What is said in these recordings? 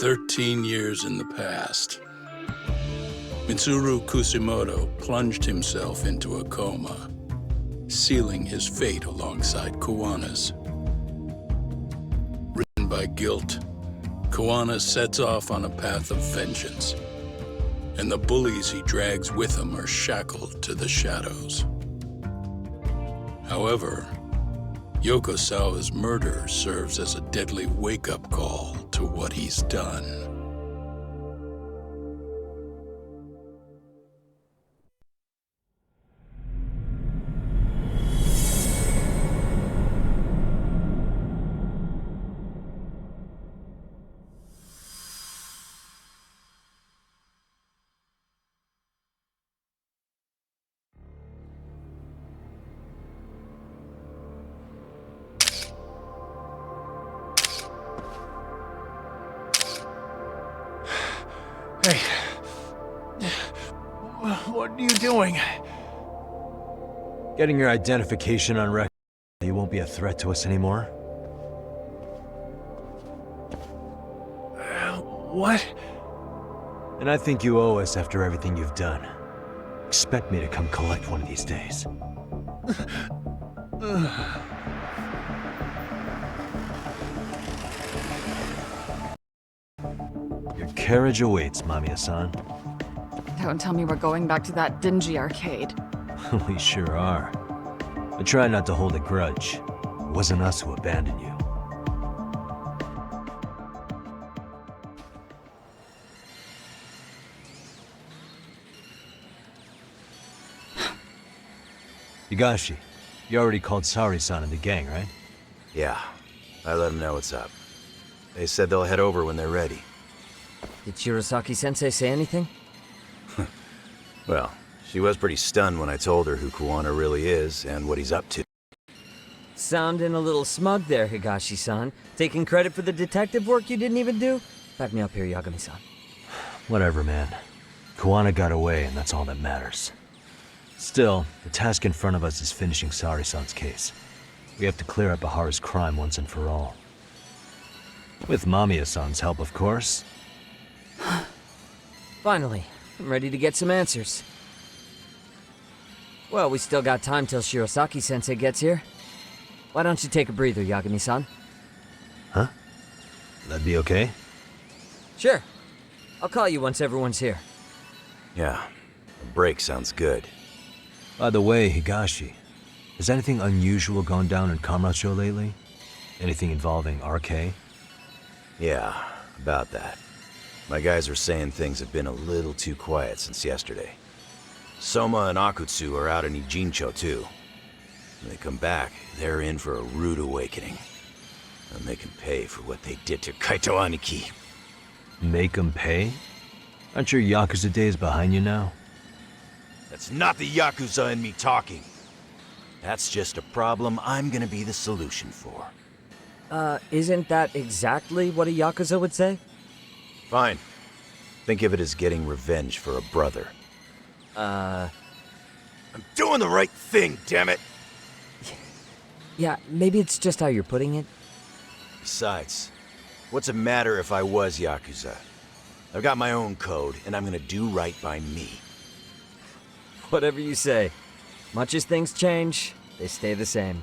13 years in the past. Mitsuru Kusumoto plunged himself into a coma, sealing his fate alongside Kawana's. Ridden by guilt, Kawana sets off on a path of vengeance, and the bullies he drags with him are shackled to the shadows. However, Yokosawa's murder serves as a deadly wake-up call to what he's done. Hey. What are you doing? Getting your identification on record. You won't be a threat to us anymore? What? And I think you owe us after everything you've done. Expect me to come collect one of these days. Your carriage awaits, Mamiya-san. Don't tell me we're going back to that dingy arcade. We sure are. But try not to hold a grudge. It wasn't us who abandoned you. Higashi, you already called Sari-san and the gang, right? Yeah, I let them know what's up. They said they'll head over when they're ready. Did Shirosaki-sensei say anything? Well, she was pretty stunned when I told her who Kuwana really is and what he's up to. Sounding a little smug there, Higashi-san. Taking credit for the detective work you didn't even do? Back me up here, Yagami-san. Whatever, man. Kuwana got away, and that's all that matters. Still, the task in front of us is finishing Sari-san's case. We have to clear up Bahara's crime once and for all. With Mamiya-san's help, of course. Finally, I'm ready to get some answers. Well, we still got time till Shirosaki-sensei gets here. Why don't you take a breather, Yagami-san? Huh? That'd be okay? Sure. I'll call you once everyone's here. Yeah, a break sounds good. By the way, Higashi, has anything unusual gone down in Kamurocho lately? Anything involving RK? Yeah, about that. My guys are saying things have been a little too quiet since yesterday. Soma and Akutsu are out in Ijincho too. When they come back, they're in for a rude awakening. And they can pay for what they did to Kaito Aniki. Make 'em pay? Aren't your Yakuza days behind you now? That's not the Yakuza in me talking. That's just a problem I'm gonna be the solution for. Isn't that exactly what a Yakuza would say? Fine. Think of it as getting revenge for a brother. I'm doing the right thing, damn it! Yeah, maybe it's just how you're putting it. Besides, what's it matter if I was Yakuza? I've got my own code, and I'm gonna do right by me. Whatever you say. Much as things change, they stay the same.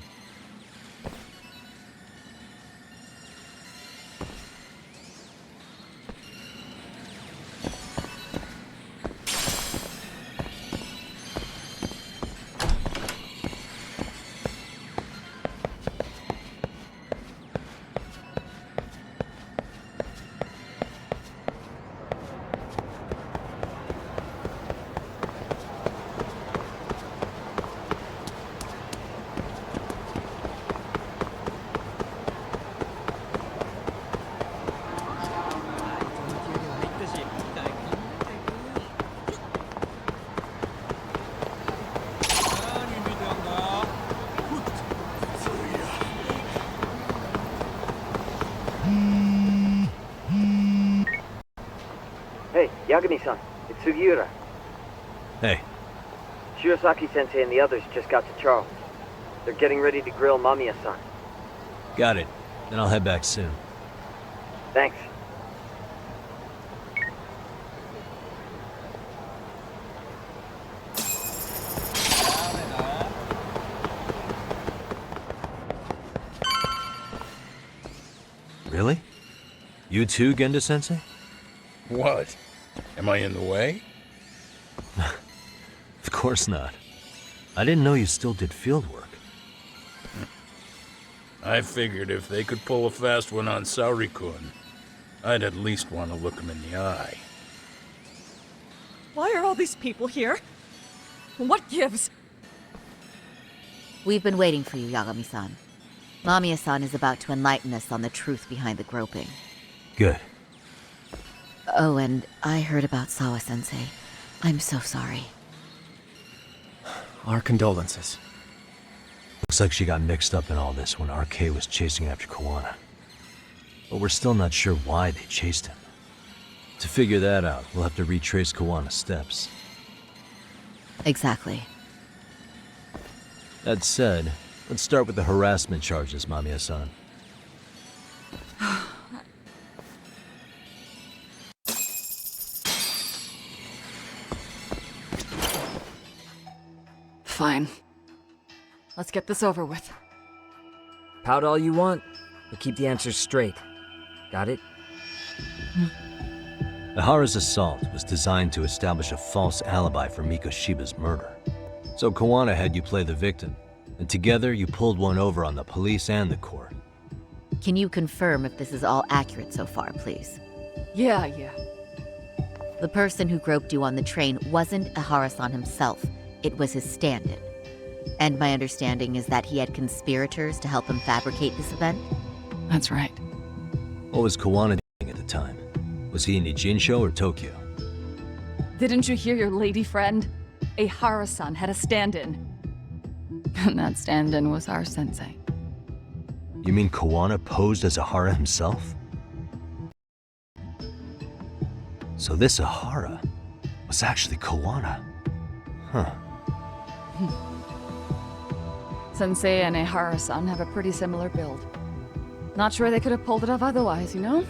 Hey, Yagami-san, it's Sugiura. Hey, Shirosaki-sensei and the others just got to Charles. They're getting ready to grill Mamiya-san. got it. Then I'll head back soon. Thanks. Really? You too, Genda-sensei? What? Am I in the way? Of course not. I didn't know you still did field work. I figured if they could pull a fast one on Saori-kun, I'd at least want to look him in the eye. Why are all these people here? What gives? We've been waiting for you, Yagami-san. Mamiya-san is about to enlighten us on the truth behind the groping. Good. Oh, and I heard about Sawa-sensei. I'm so sorry. Our condolences. Looks like she got mixed up in all this when RK was chasing after Kawana. But we're still not sure why they chased him. To figure that out, we'll have to retrace Kawana's steps. Exactly. That said, let's start with the harassment charges, Mamiya-san. Fine. Let's get this over with. Pout all you want, but keep the answers straight. Got it? Ihara's assault was designed to establish a false alibi for Mikoshiba's murder. So Kawana had you play the victim, and together you pulled one over on the police and the court. Can you confirm if this is all accurate so far, please? Yeah. The person who groped you on the train wasn't Ihara-san himself. It was his stand-in. And my understanding is that he had conspirators to help him fabricate this event? That's right. What was Kawana doing at the time? Was he in Ijinsho or Tokyo? Didn't you hear your lady friend? Ihara-san had a stand-in. And that stand-in was our sensei. You mean Kawana posed as Ihara himself? So this Ihara was actually Kawana. Huh. Sensei and Ihara-san have a pretty similar build. Not sure they could have pulled it off otherwise, you know?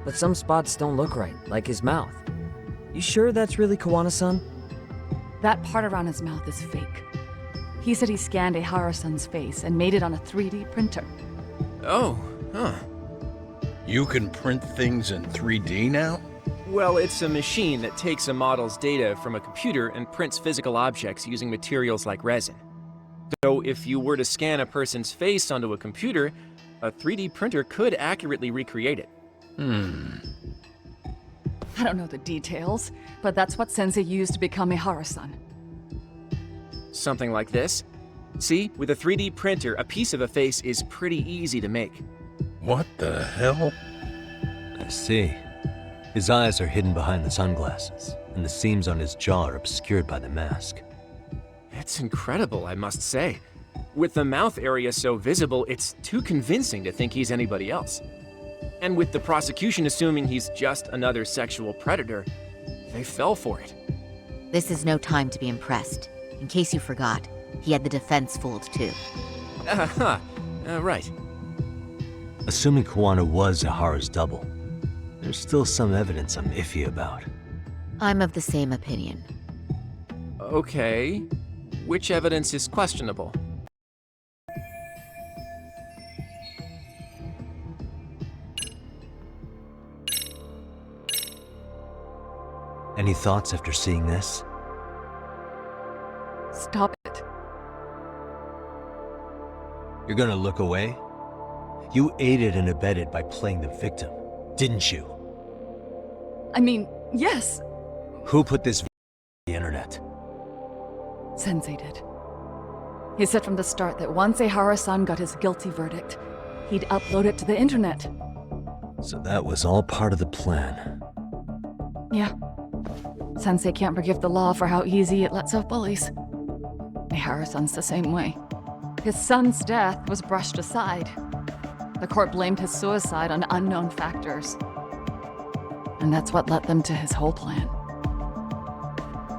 But some spots don't look right, like his mouth. You sure that's really Kawana-san? That part around his mouth is fake. He said he scanned Ihara-san's face and made it on a 3D printer. Oh, huh. You can print things in 3D now? Well, it's a machine that takes a model's data from a computer and prints physical objects using materials like resin. So if you were to scan a person's face onto a computer, a 3D printer could accurately recreate it. I don't know the details, but that's what Sensei used to become Ihara-san. Something like this. See, with a 3D printer, a piece of a face is pretty easy to make. What the hell? I see. His eyes are hidden behind the sunglasses, and the seams on his jaw are obscured by the mask. It's incredible, I must say. With the mouth area so visible, it's too convincing to think he's anybody else. And with the prosecution assuming he's just another sexual predator, they fell for it. This is no time to be impressed. In case you forgot, he had the defense fooled too. Right. Assuming Kawana was Ihara's double, there's still some evidence I'm iffy about. I'm of the same opinion. Okay. Which evidence is questionable? Any thoughts after seeing this? Stop it. You're gonna look away? You aided and abetted by playing the victim, didn't you? I mean, yes, Who put this on the internet? Sensei did. He said from the start that once Ihara-san got his guilty verdict, he'd upload it to the internet. So that was all part of the plan. Yeah. Sensei can't forgive the law for how easy it lets off bullies. Ihara-san's the same way. His son's death was brushed aside. The court blamed his suicide on unknown factors. And that's what led them to his whole plan.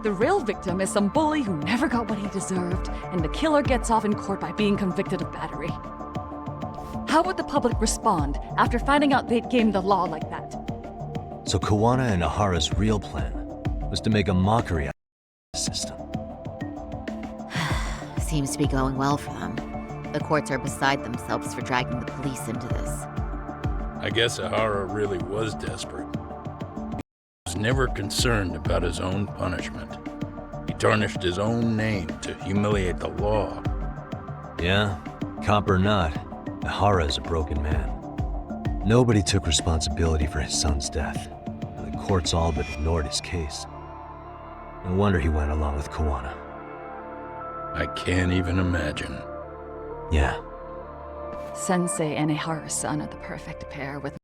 The real victim is some bully who never got what he deserved, and the killer gets off in court by being convicted of battery. How would the public respond after finding out they'd gamed the law like that? So Kawana and Ihara's real plan was to make a mockery out of the system. Seems to be going well for them. The courts are beside themselves for dragging the police into this. I guess Ahara really was desperate. He was never concerned about his own punishment. He tarnished his own name to humiliate the law. Yeah, cop or not, Ahara is a broken man. Nobody took responsibility for his son's death, and the courts all but ignored his case. No wonder he went along with Kawana. I can't even imagine. Yeah. Sensei and Ihara-san are the perfect pair with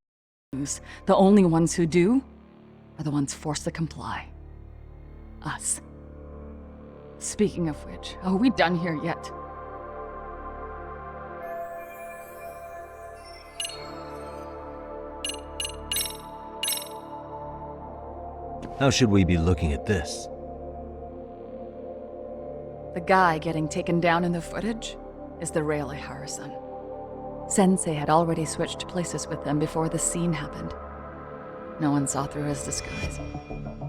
news. The only ones who do are the ones forced to comply. Us. Speaking of which, are we done here yet? How should we be looking at this? The guy getting taken down in the footage is the real Ihara-san. Sensei had already switched places with them before the scene happened. No one saw through his disguise.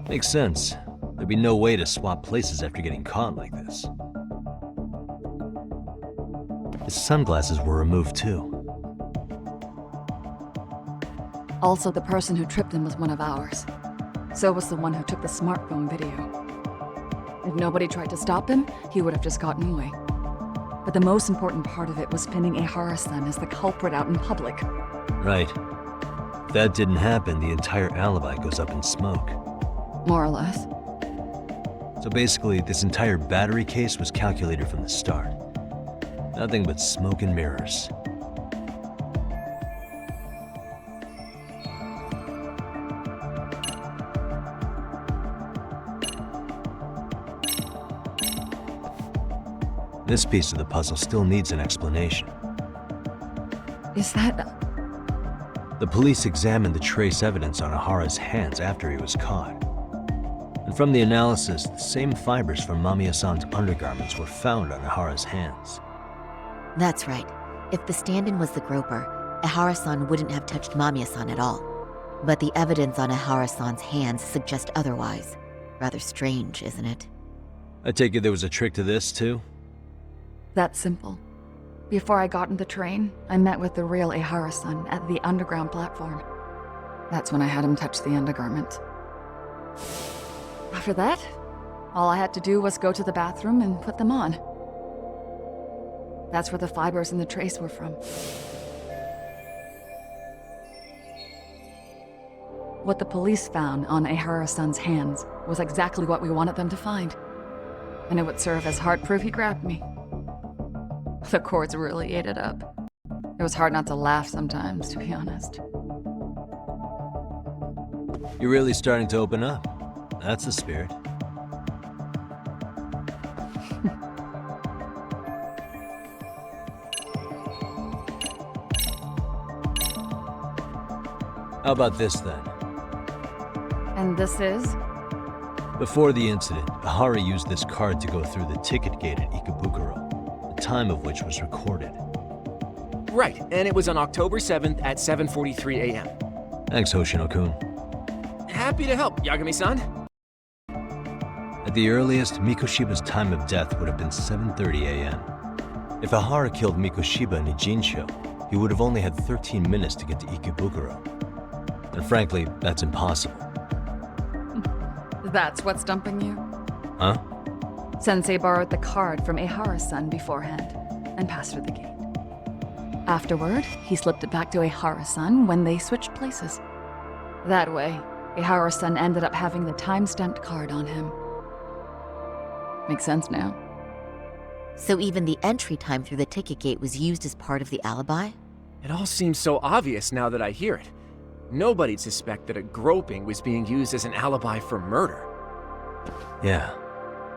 Makes sense. There'd be no way to swap places after getting caught like this. His sunglasses were removed too. Also, the person who tripped him was one of ours. So was the one who took the smartphone video. If nobody tried to stop him, he would have just gotten away. But the most important part of it was pinning Ihara-san as the culprit out in public. Right. If that didn't happen, the entire alibi goes up in smoke. More or less. So basically, this entire battery case was calculated from the start. Nothing but smoke and mirrors. This piece of the puzzle still needs an explanation. Is that... The police examined the trace evidence on Ahara's hands after he was caught. And from the analysis, the same fibers from Mamiya-san's undergarments were found on Ahara's hands. That's right. If the stand-in was the groper, Ihara-san wouldn't have touched Mamiya-san at all. But the evidence on Ihara-san's hands suggests otherwise. Rather strange, isn't it? I take it there was a trick to this, too? That's simple. Before I got in the train, I met with the real Ihara-san at the underground platform. That's when I had him touch the undergarment. After that, all I had to do was go to the bathroom and put them on. That's where the fibers in the trace were from. What the police found on Ihara-san's hands was exactly what we wanted them to find. And it would serve as hard proof he grabbed me. The courts really ate it up. It was hard not to laugh sometimes, to be honest. You're really starting to open up. That's the spirit. How about this then? And this is? Before the incident, Ahara used this card to go through the ticket gate at Ikebukuro, the time of which was recorded. Right, and it was on October 7th at 7:43 a.m. Thanks, Hoshino-kun. Happy to help, Yagami-san. At the earliest, Mikoshiba's time of death would have been 7:30 a.m. If Ahara killed Mikoshiba in Ijincho, he would have only had 13 minutes to get to Ikebukuro. And frankly, that's impossible. That's what's stumping you? Huh? Sensei borrowed the card from Ihara-san beforehand and passed through the gate. Afterward, he slipped it back to Ihara-san when they switched places. That way, Ihara-san ended up having the time-stamped card on him. Makes sense now. So even the entry time through the ticket gate was used as part of the alibi? It all seems so obvious now that I hear it. Nobody'd suspect that a groping was being used as an alibi for murder. Yeah.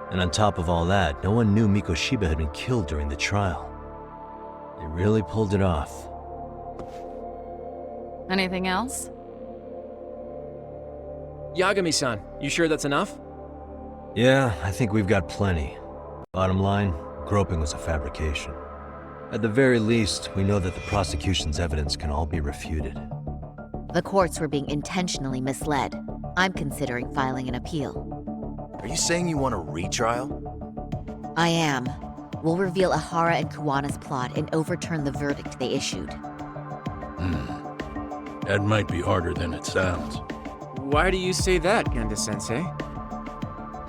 And on top of all that, no one knew Mikoshiba had been killed during the trial. They really pulled it off. Anything else? Yagami-san, you sure that's enough? Yeah, I think we've got plenty. Bottom line, groping was a fabrication. At the very least, we know that the prosecution's evidence can all be refuted. The courts were being intentionally misled. I'm considering filing an appeal. Are you saying you want a retrial? I am. We'll reveal Ahara and Kuwana's plot and overturn the verdict they issued. That might be harder than it sounds. Why do you say that, Genda-sensei?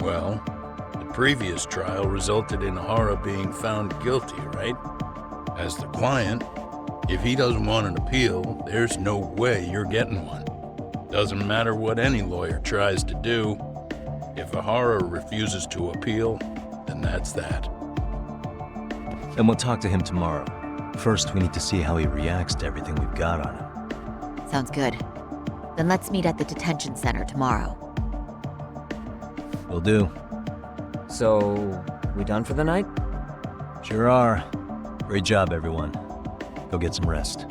Well, the previous trial resulted in Hara being found guilty, right? As the client, if he doesn't want an appeal, there's no way you're getting one. Doesn't matter what any lawyer tries to do. If Hara refuses to appeal, then that's that. And we'll talk to him tomorrow. First, we need to see how he reacts to everything we've got on him. Sounds good. Then let's meet at the detention center tomorrow. Will do. So, we done for the night? Sure are. Great job, everyone. Go get some rest.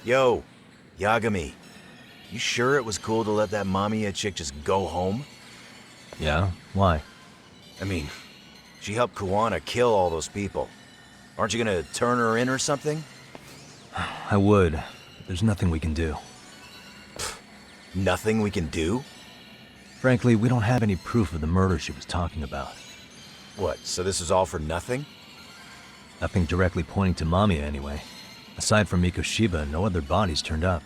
Yo, Yagami. You sure it was cool to let that Mamiya chick just go home? Yeah? Why? I mean, she helped Kuwana kill all those people. Aren't you gonna turn her in or something? I would, but there's nothing we can do. Nothing we can do? Frankly, we don't have any proof of the murder she was talking about. What, so this is all for nothing? Nothing directly pointing to Mamiya anyway. Aside from Mikoshiba, no other bodies turned up.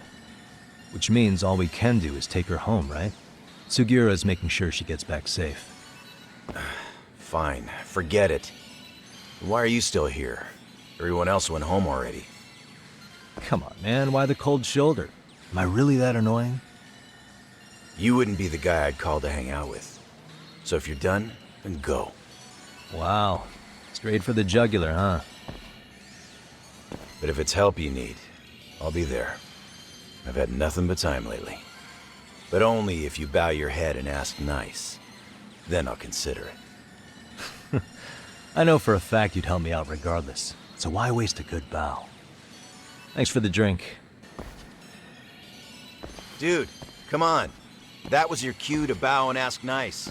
Which means all we can do is take her home, right? Sugiura is making sure she gets back safe. Fine, forget it. Why are you still here? Everyone else went home already. Come on, man, why the cold shoulder? Am I really that annoying? You wouldn't be the guy I'd call to hang out with. So if you're done, then go. Wow. Straight for the jugular, huh? But if it's help you need, I'll be there. I've had nothing but time lately. But only if you bow your head and ask nice. Then I'll consider it. I know for a fact you'd help me out regardless, so why waste a good bow? Thanks for the drink. Dude, come on. That was your cue to bow and ask nice.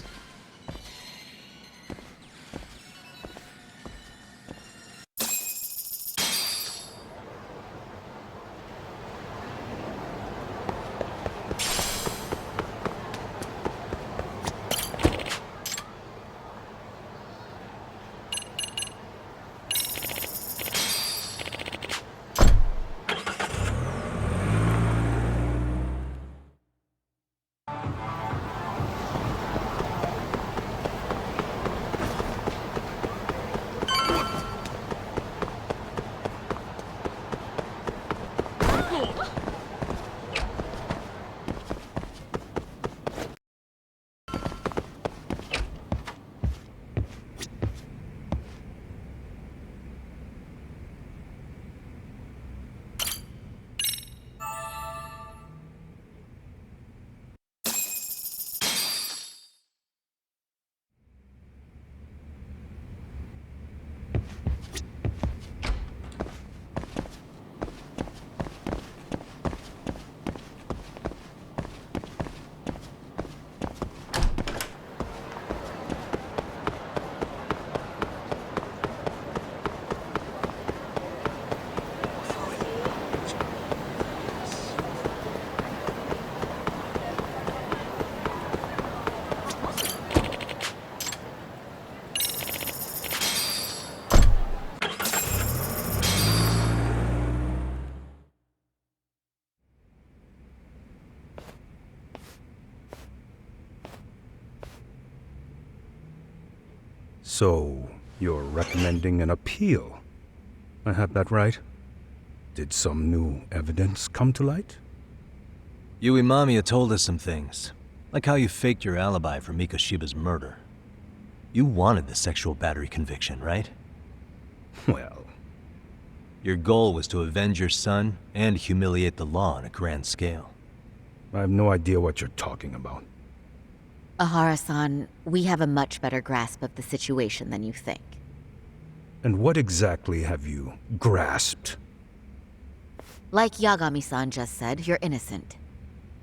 So, you're recommending an appeal? I have that right? Did some new evidence come to light? Yui Mamiya told us some things, like how you faked your alibi for Mikoshiba's murder. You wanted the sexual battery conviction, right? Well, Your goal was to avenge your son and humiliate the law on a grand scale. I have no idea what you're talking about. Ahara-san, we have a much better grasp of the situation than you think. And what exactly have you grasped? Like Yagami-san just said, you're innocent.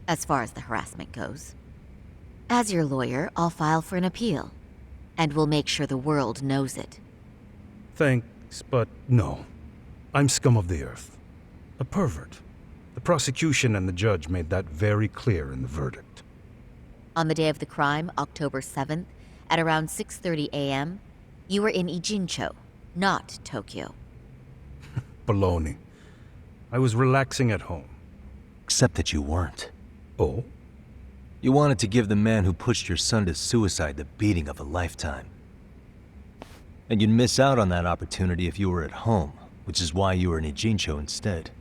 As far as the harassment goes. As your lawyer, I'll file for an appeal. And we'll make sure the world knows it. Thanks, but no. I'm scum of the earth. A pervert. The prosecution and the judge made that very clear in the verdict. On the day of the crime, October 7th, at around 6:30 a.m., You were in Ijincho, not Tokyo. Baloney. I was relaxing at home. Except that you weren't. Oh? You wanted to give the man who pushed your son to suicide the beating of a lifetime. And you'd miss out on that opportunity if you were at home, which is why you were in Ijincho instead.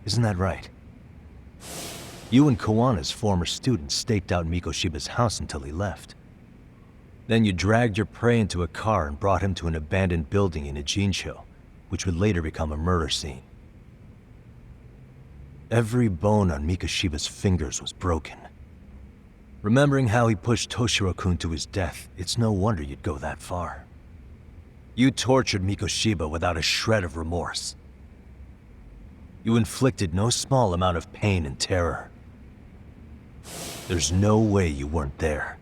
Isn't that right? You and Kawana's former student staked out Mikoshiba's house until he left. Then you dragged your prey into a car and brought him to an abandoned building in Ijincho, which would later become a murder scene. Every bone on Mikoshiba's fingers was broken. Remembering how he pushed Toshiro-kun to his death, it's no wonder you'd go that far. You tortured Mikoshiba without a shred of remorse. You inflicted no small amount of pain and terror. There's no way you weren't there,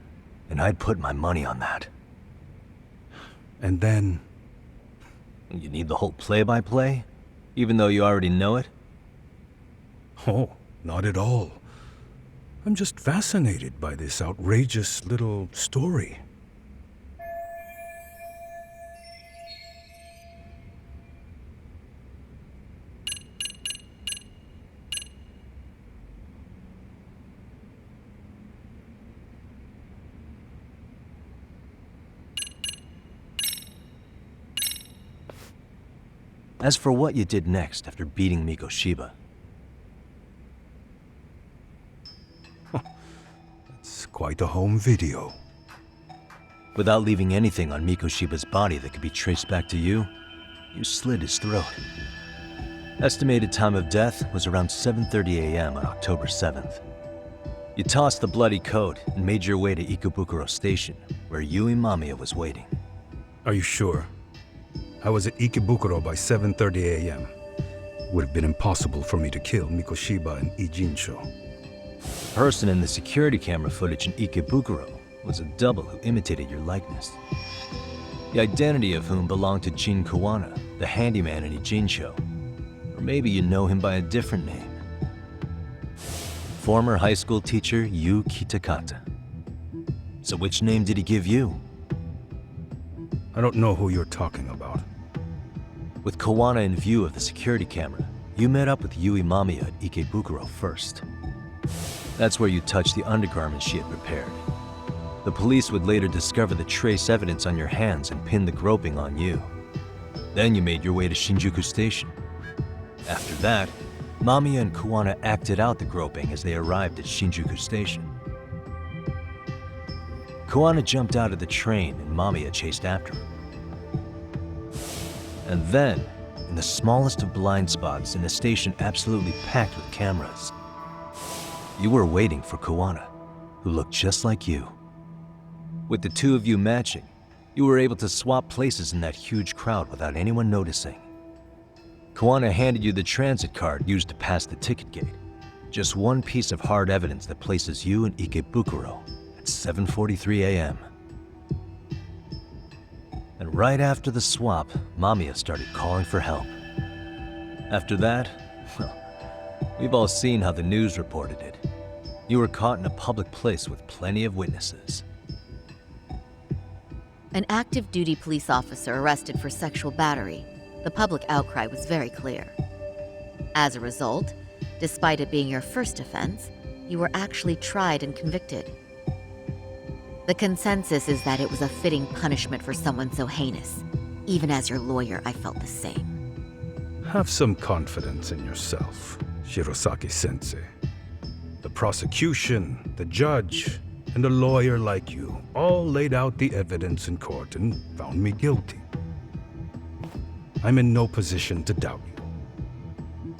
and I'd put my money on that. And then... You need the whole play-by-play, even though you already know it? Oh, not at all. I'm just fascinated by this outrageous little story. As for what you did next after beating Mikoshiba, it's quite a home video. without leaving anything on Mikoshiba's body that could be traced back to you, you slit his throat. Estimated time of death was around 7:30 a.m. on October 7th. You tossed the bloody coat and made your way to Ikebukuro Station, where Yui Mamiya was waiting. Are you sure? I was at Ikebukuro by 7:30 a.m. Would have been impossible for me to kill Mikoshiba in Ijincho. The person in the security camera footage in Ikebukuro was a double who imitated your likeness. The identity of whom belonged to Jin Kawana, the handyman in Ijincho. Or maybe you know him by a different name. Former high school teacher Yu Kitakata. So which name did he give you? I don't know who you're talking about. With Kawana in view of the security camera, you met up with Yui Mamiya at Ikebukuro first. That's where you touched the undergarments she had prepared. The police would later discover the trace evidence on your hands and pin the groping on you. Then you made your way to Shinjuku Station. After that, Mamiya and Kawana acted out the groping as they arrived at Shinjuku Station. Kawana jumped out of the train and Mamiya chased after him. And then, in the smallest of blind spots in a station absolutely packed with cameras, you were waiting for Kawana, who looked just like you. With the two of you matching, you were able to swap places in that huge crowd without anyone noticing. Kawana handed you the transit card used to pass the ticket gate. Just one piece of hard evidence that places you in Ikebukuro at 7:43 a.m. And right after the swap, Mamiya started calling for help. After that, well, we've all seen how the news reported it. You were caught in a public place with plenty of witnesses. An active duty police officer arrested for sexual battery. The public outcry was very clear. As a result, despite it being your first offense, you were actually tried and convicted. The consensus is that it was a fitting punishment for someone so heinous. Even as your lawyer, I felt the same. Have some confidence in yourself, Shirosaki-sensei. The prosecution, the judge, and a lawyer like you all laid out the evidence in court and found me guilty. I'm in no position to doubt you.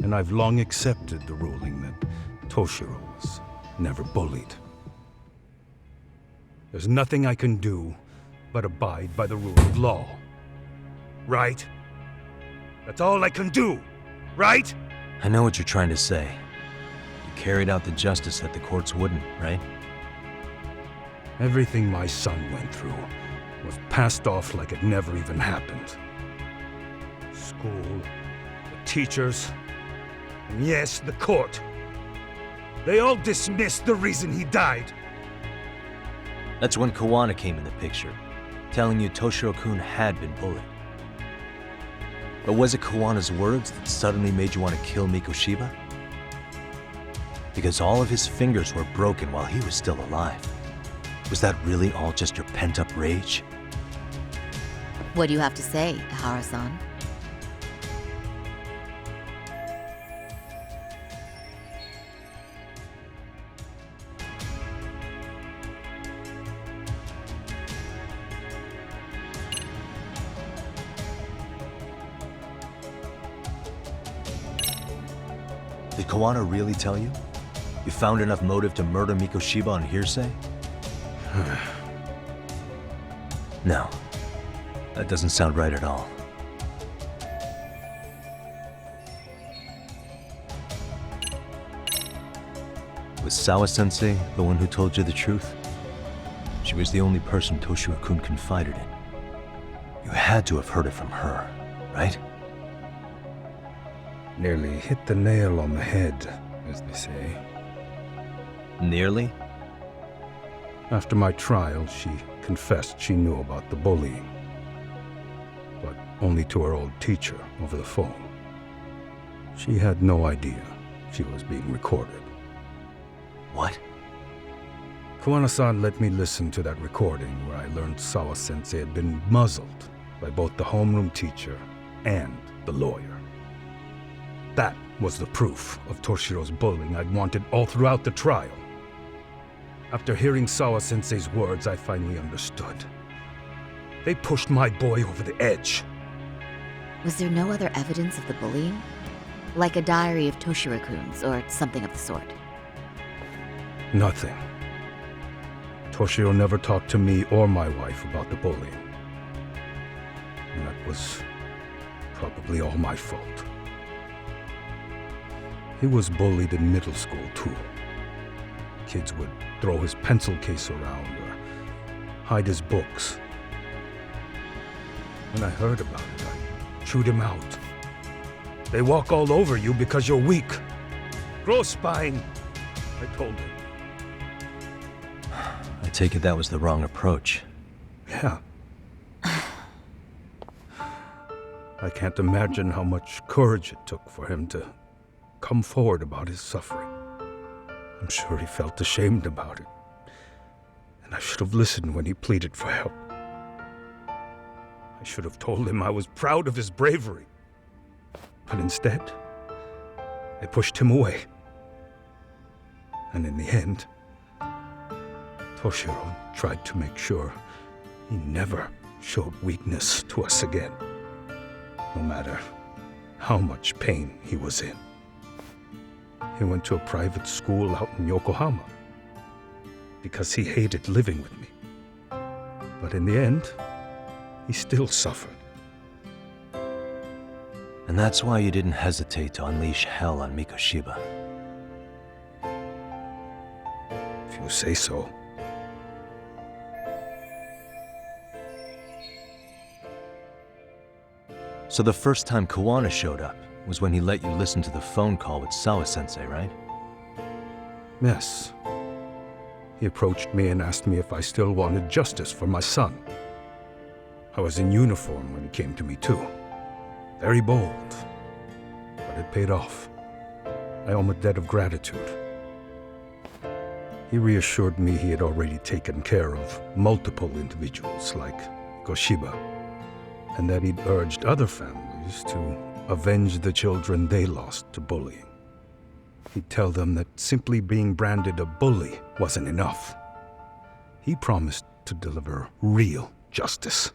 And I've long accepted the ruling that Toshiro was never bullied. There's nothing I can do but abide by the rule of law. Right? That's all I can do, right? I know what you're trying to say. You carried out the justice that the courts wouldn't, right? Everything my son went through was passed off like it never even happened. School, the teachers, and yes, the court. They all dismissed the reason he died. That's when Kawana came in the picture. telling you Toshiro-kun had been bullied. But was it Kawana's words that suddenly made you want to kill Mikoshiba? Because all of his fingers were broken while he was still alive. Was that really all just your pent-up rage? What do you have to say, Ihara-san? Did Kawana really tell you? You found enough motive to murder Mikoshiba on hearsay? No. That doesn't sound right at all. Was Sawa-sensei the one who told you the truth? She was the only person Toshiro-kun confided in. You had to have heard it from her, right? Nearly hit the nail on the head, as they say. Nearly? After my trial, she confessed she knew about the bullying. But only to her old teacher over the phone. She had no idea she was being recorded. What? Kawana-san let me listen to that recording where I learned Sawa-sensei had been muzzled by both the homeroom teacher and the lawyer. That was the proof of Toshiro's bullying I'd wanted all throughout the trial. After hearing Sawa-sensei's words, I finally understood. They pushed my boy over the edge. Was there no other evidence of the bullying? Like a diary of Toshiro-kun's or something of the sort? Nothing. Toshiro never talked to me or my wife about the bullying. And that was probably all my fault. He was bullied in middle school, too. Kids would throw his pencil case around or hide his books. When I heard about it, I chewed him out. They walk all over you because you're weak. Grow spine, I told him. I take it that was the wrong approach. Yeah. I can't imagine how much courage it took for him to come forward about his suffering. I'm sure he felt ashamed about it. And I should have listened when he pleaded for help. I should have told him I was proud of his bravery. But instead, I pushed him away. And in the end, Toshiro tried to make sure he never showed weakness to us again, no matter how much pain he was in. He went to a private school out in Yokohama because he hated living with me. But in the end, he still suffered. And that's why you didn't hesitate to unleash hell on Mikoshiba. If you say so. So the first time Kawana showed up was when he let you listen to the phone call with Sawa-sensei, right? Yes. He approached me and asked me if I still wanted justice for my son. I was in uniform when he came to me too. Very bold. But it paid off. I owe him a debt of gratitude. He reassured me he had already taken care of multiple individuals like Goshiba, and that he'd urged other families to avenge the children they lost to bullying. He'd tell them that simply being branded a bully wasn't enough. He promised to deliver real justice.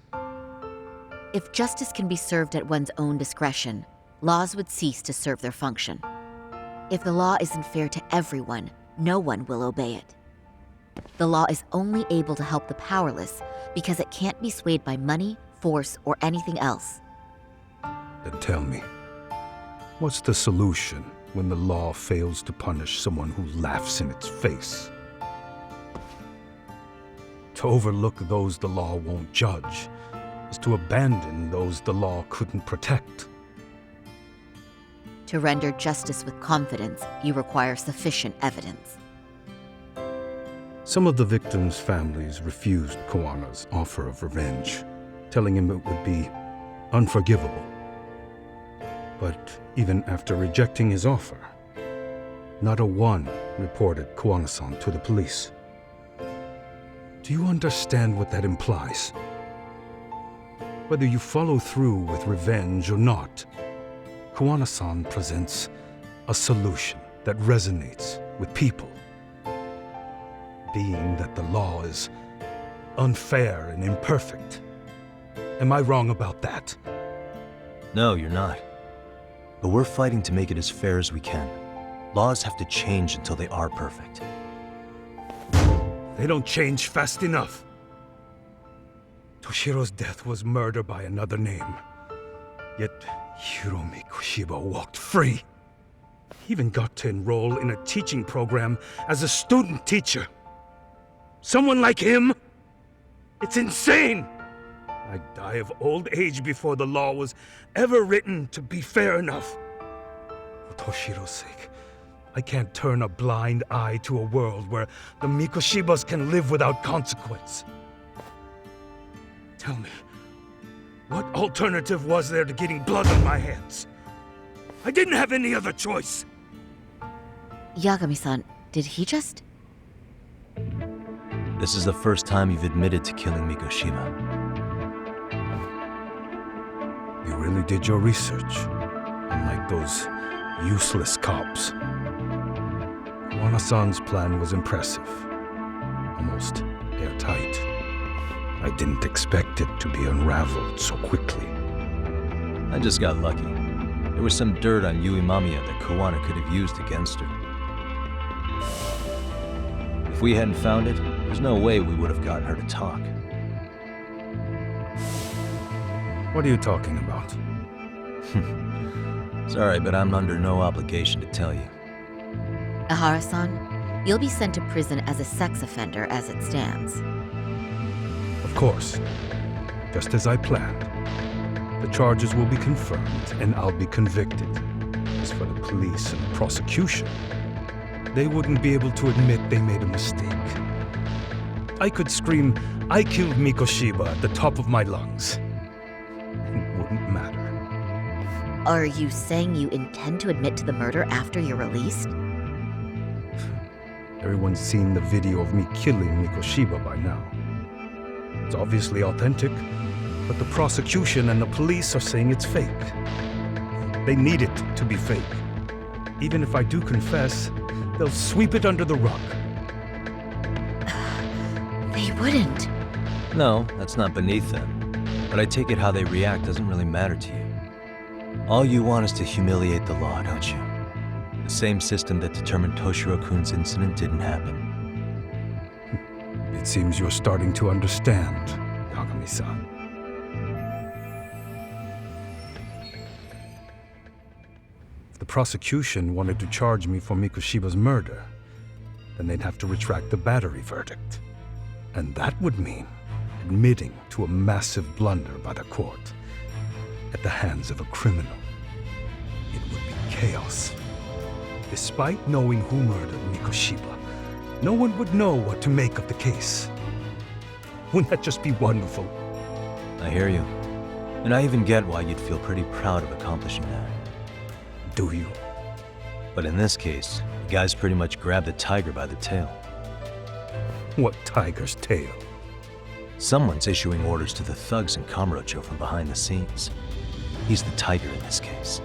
If justice can be served at one's own discretion, laws would cease to serve their function. If the law isn't fair to everyone, no one will obey it. The law is only able to help the powerless because it can't be swayed by money, force, or anything else. Then tell me, what's the solution when the law fails to punish someone who laughs in its face? To overlook those the law won't judge is to abandon those the law couldn't protect. To render justice with confidence, you require sufficient evidence. Some of the victims' families refused Kawana's offer of revenge, telling him it would be unforgivable. But even after rejecting his offer, not a one reported Kawana-san to the police. Do you understand what that implies? Whether you follow through with revenge or not, Kawana-san presents a solution that resonates with people. Being that the law is unfair and imperfect. Am I wrong about that? No, you're not. But we're fighting to make it as fair as we can. Laws have to change until they are perfect. They don't change fast enough. Toshiro's death was murder by another name. Yet Hiromi Kushiba walked free. He even got to enroll in a teaching program as a student teacher. Someone like him? It's insane! I'd die of old age before the law was ever written to be fair enough. For Toshiro's sake, I can't turn a blind eye to a world where the Mikoshibas can live without consequence. Tell me, what alternative was there to getting blood on my hands? I didn't have any other choice. Yagami-san, did he just... This is the first time you've admitted to killing Mikoshiba. You really did your research, unlike those useless cops. Kawana-san's plan was impressive, almost airtight. I didn't expect it to be unraveled so quickly. I just got lucky. There was some dirt on Yui Mamiya that Kawana could have used against her. If we hadn't found it, there's no way we would have gotten her to talk. What are you talking about? Sorry, but I'm under no obligation to tell you. Ahara-san, you'll be sent to prison as a sex offender as it stands. Of course. Just as I planned. The charges will be confirmed, and I'll be convicted. As for the police and the prosecution, they wouldn't be able to admit they made a mistake. I could scream, "I killed Mikoshiba" at the top of my lungs. It wouldn't matter. Are you saying you intend to admit to the murder after you're released? Everyone's seen the video of me killing Mikoshiba by now. It's obviously authentic, but the prosecution and the police are saying it's fake. They need it to be fake. Even if I do confess, they'll sweep it under the rug. They wouldn't. No, that's not beneath them. But I take it how they react doesn't really matter to you. All you want is to humiliate the law, don't you? The same system that determined Toshiro-kun's incident didn't happen. It seems you're starting to understand, Yagami-san. If the prosecution wanted to charge me for Mikoshiba's murder, then they'd have to retract the battery verdict. And that would mean admitting to a massive blunder by the court at the hands of a criminal. It would be chaos. Despite knowing who murdered Mikoshiba, no one would know what to make of the case. Wouldn't that just be wonderful? I hear you. And I even get why you'd feel pretty proud of accomplishing that. Do you? But in this case, the guy's pretty much grabbed the tiger by the tail. What tiger's tail? Someone's issuing orders to the thugs in Kamurocho from behind the scenes. He's the tiger in this case.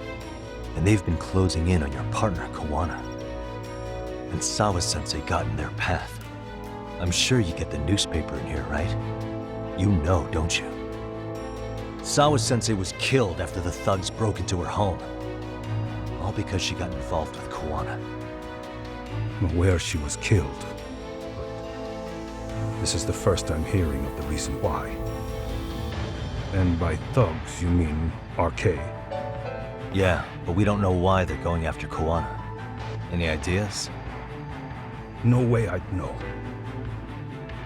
And they've been closing in on your partner, Kawana. And Sawa-sensei got in their path. I'm sure you get the newspaper in here, right? You know, don't you? Sawa-sensei was killed after the thugs broke into her home. All because she got involved with Kawana. I'm aware she was killed. But this is the first I'm hearing of the reason why. And by thugs, you mean RK? Yeah, but we don't know why they're going after Kawana. Any ideas? No way I'd know.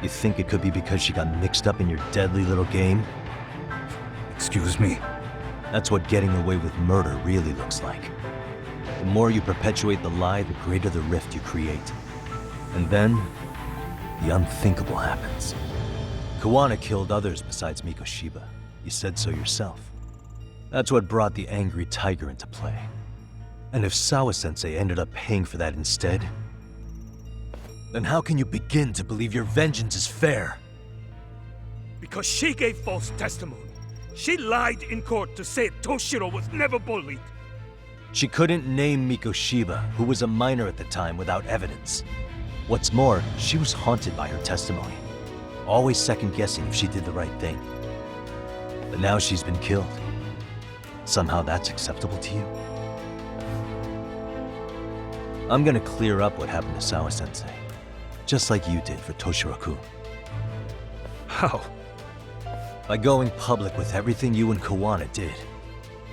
You think it could be because she got mixed up in your deadly little game? Excuse me? That's what getting away with murder really looks like. The more you perpetuate the lie, the greater the rift you create. And then, the unthinkable happens. Kawana killed others besides Mikoshiba. You said so yourself. That's what brought the angry tiger into play. And if Sawa-sensei ended up paying for that instead, then how can you begin to believe your vengeance is fair? Because she gave false testimony. She lied in court to say Toshiro was never bullied. She couldn't name Mikoshiba, who was a minor at the time, without evidence. What's more, she was haunted by her testimony, always second-guessing if she did the right thing. But now she's been killed. Somehow that's acceptable to you? I'm gonna clear up what happened to Sawa-sensei, just like you did for Toshiro-kun. How? By going public with everything you and Kawana did.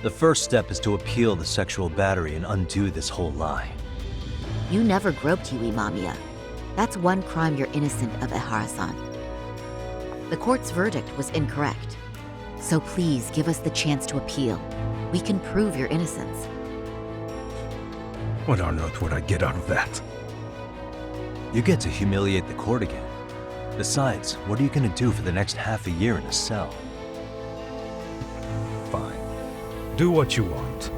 The first step is to appeal the sexual battery and undo this whole lie. You never groped Yui Mamiya. That's one crime you're innocent of, Ehara-san. The court's verdict was incorrect. So please give us the chance to appeal. We can prove your innocence. What on earth would I get out of that? You get to humiliate the court again. Besides, what are you gonna do for the next half a year in a cell? Fine. Do what you want.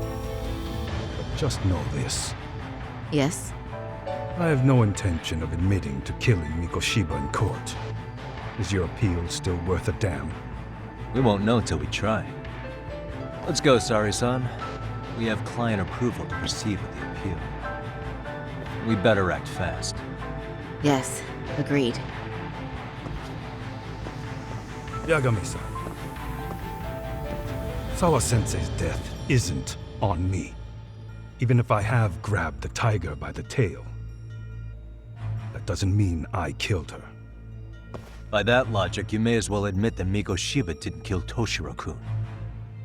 But just know this. Yes? I have no intention of admitting to killing Mikoshiba in court. Is your appeal still worth a damn? We won't know till we try. Let's go, Sari-san. We have client approval to proceed with the appeal. We better act fast. Yes, agreed. Yagami-san. Sawa-sensei's death isn't on me. Even if I have grabbed the tiger by the tail, that doesn't mean I killed her. By that logic, you may as well admit that Mikoshiba didn't kill Toshiro-kun.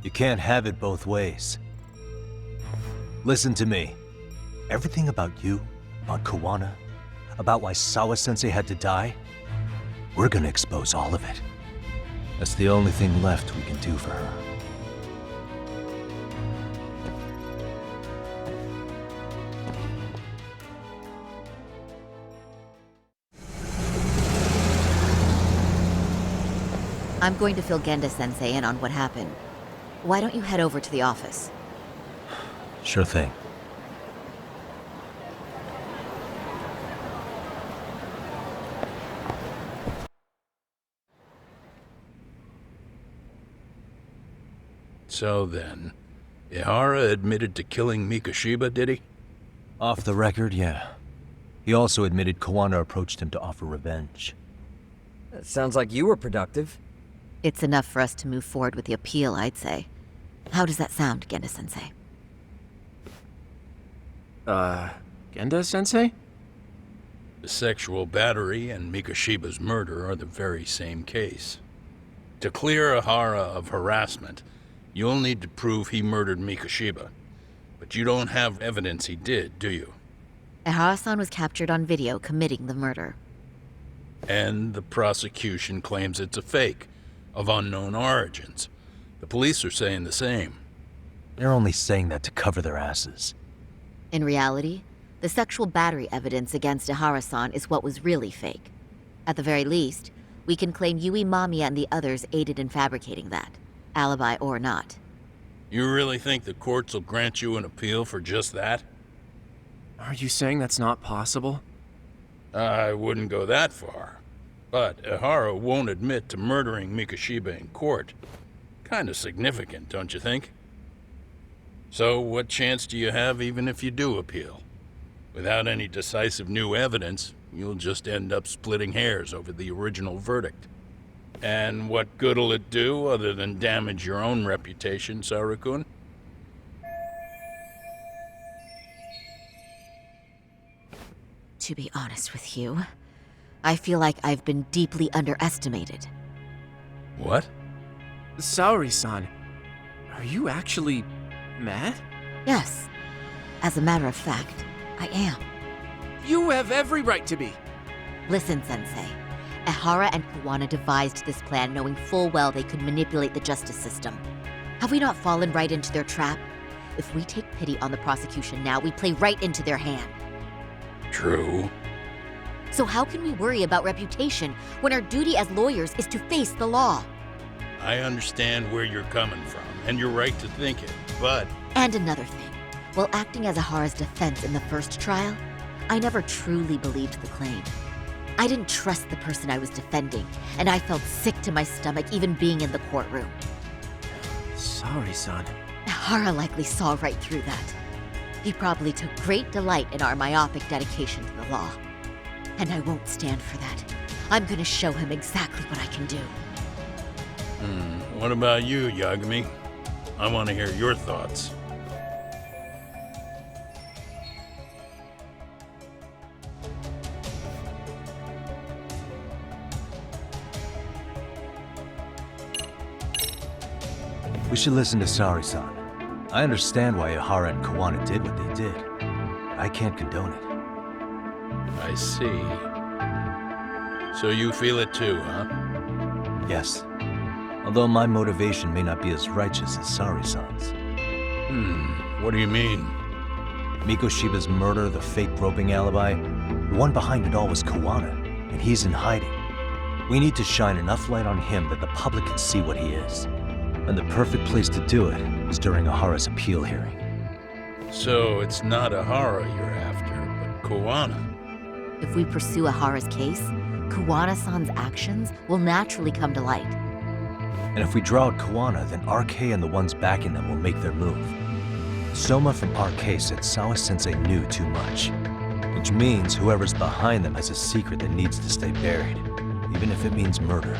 You can't have it both ways. Listen to me. Everything about you, about Kawana, about why Sawa-sensei had to die, we're gonna expose all of it. That's the only thing left we can do for her. I'm going to fill Genda-sensei in on what happened. Why don't you head over to the office? Sure thing. So then, Ihara admitted to killing Mikoshiba, did he? Off the record, yeah. He also admitted Kawana approached him to offer revenge. That sounds like you were productive. It's enough for us to move forward with the appeal, I'd say. How does that sound, Genda-sensei? Genda-sensei? The sexual battery and Mikoshiba's murder are the very same case. To clear Ihara of harassment, you'll need to prove he murdered Mikoshiba. But you don't have evidence he did, do you? Ehara-san was captured on video committing the murder. And the prosecution claims it's a fake, of unknown origins. The police are saying the same. They're only saying that to cover their asses. In reality, the sexual battery evidence against Ehara-san is what was really fake. At the very least, we can claim Yui Mamiya and the others aided in fabricating that, alibi or not. You really think the courts will grant you an appeal for just that? Are you saying that's not possible? I wouldn't go that far. But Ihara won't admit to murdering Mikoshiba in court. Kinda significant, don't you think? So what chance do you have even if you do appeal? Without any decisive new evidence, you'll just end up splitting hairs over the original verdict. And what good'll it do other than damage your own reputation, Saru-kun? To be honest with you, I feel like I've been deeply underestimated. What? Saori-san, are you actually mad? Yes. As a matter of fact, I am. You have every right to be. Listen, Sensei. Ihara and Kawana devised this plan knowing full well they could manipulate the justice system. Have we not fallen right into their trap? If we take pity on the prosecution now, we play right into their hand. True. So how can we worry about reputation when our duty as lawyers is to face the law? I understand where you're coming from, and you're right to think it, but And another thing, while acting as Ahara's defense in the first trial, I never truly believed the claim. I didn't trust the person I was defending, and I felt sick to my stomach even being in the courtroom. Sorry, son. Ahara likely saw right through that. He probably took great delight in our myopic dedication to the law. And I won't stand for that. I'm gonna show him exactly what I can do. What about you, Yagami? I want to hear your thoughts. We should listen to Sari-san. I understand why Ahara and Kawana did what they did. I can't condone it. I see. So you feel it too, huh? Yes. Although my motivation may not be as righteous as Sari-san's. What do you mean? Mikoshiba's murder, the fake groping alibi, the one behind it all was Kawana, and he's in hiding. We need to shine enough light on him that the public can see what he is. And the perfect place to do it is during Ahara's appeal hearing. So it's not Ahara you're after, but Kawana. If we pursue Ahara's case, Kawana-san's actions will naturally come to light. And if we draw out Kawana, then RK and the ones backing them will make their move. Soma from RK said Sawa-sensei knew too much, which means whoever's behind them has a secret that needs to stay buried, even if it means murder.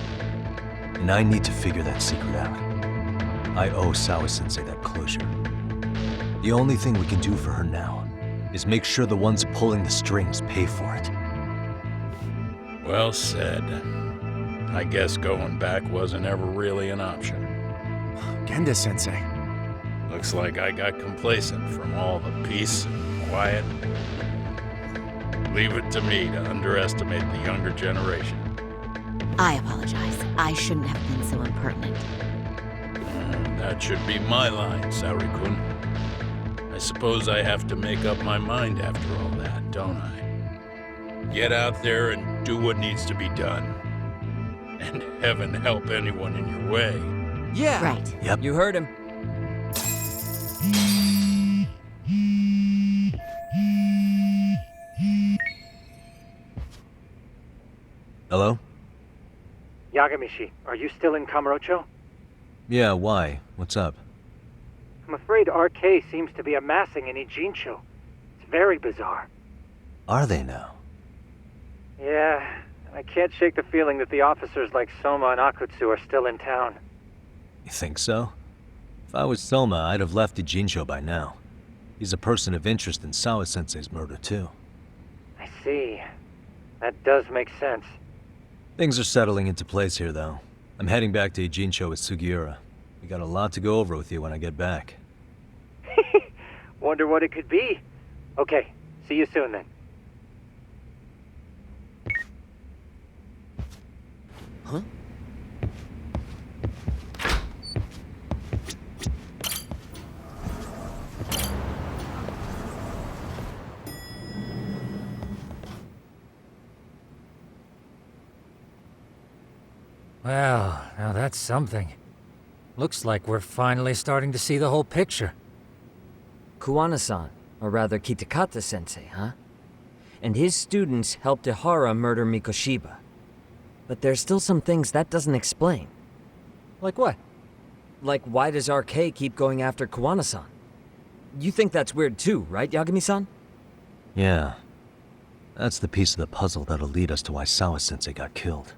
And I need to figure that secret out. I owe Sawa-sensei that closure. The only thing we can do for her now is make sure the ones pulling the strings pay for it. Well said. I guess going back wasn't ever really an option. Genda-sensei. Looks like I got complacent from all the peace and quiet. Leave it to me to underestimate the younger generation. I apologize. I shouldn't have been so impertinent. That should be my line, Saori-kun. I suppose I have to make up my mind after all that, don't I? Get out there and do what needs to be done. And heaven help anyone in your way. Yeah. Right. Yep. You heard him. Hello? Yagamishi, are you still in Kamurocho? Yeah, why? What's up? I'm afraid RK seems to be amassing in Ijincho. It's very bizarre. Are they now? Yeah, I can't shake the feeling that the officers like Soma and Akutsu are still in town. You think so? If I was Soma, I'd have left Ijincho by now. He's a person of interest in Sawa-sensei's murder, too. I see. That does make sense. Things are settling into place here, though. I'm heading back to Ijincho with Sugiura. We got a lot to go over with you when I get back. Wonder what it could be. Okay, see you soon then. Huh? Well, now that's something. Looks like we're finally starting to see the whole picture. Kuwana-san, or rather Kitakata-sensei, huh? And his students helped Ihara murder Mikoshiba. But there's still some things that doesn't explain. Like what? Like, why does RK keep going after Kuwana-san? You think that's weird too, right, Yagami-san? Yeah. That's the piece of the puzzle that'll lead us to why Sawa-sensei got killed.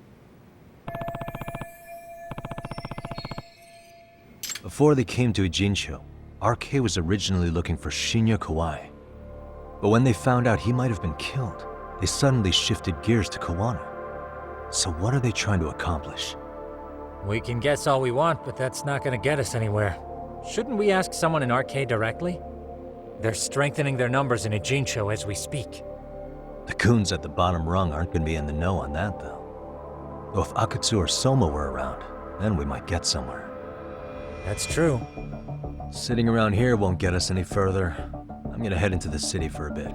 Before they came to Ijincho, RK was originally looking for Shinya Kawai. But when they found out he might have been killed, they suddenly shifted gears to Kawana. So what are they trying to accomplish? We can guess all we want, but that's not gonna get us anywhere. Shouldn't we ask someone in RK directly? They're strengthening their numbers in Ijincho as we speak. The goons at the bottom rung aren't gonna be in the know on that, though. Though if Akutsu or Soma were around, then we might get somewhere. That's true. Sitting around here won't get us any further. I'm gonna head into the city for a bit.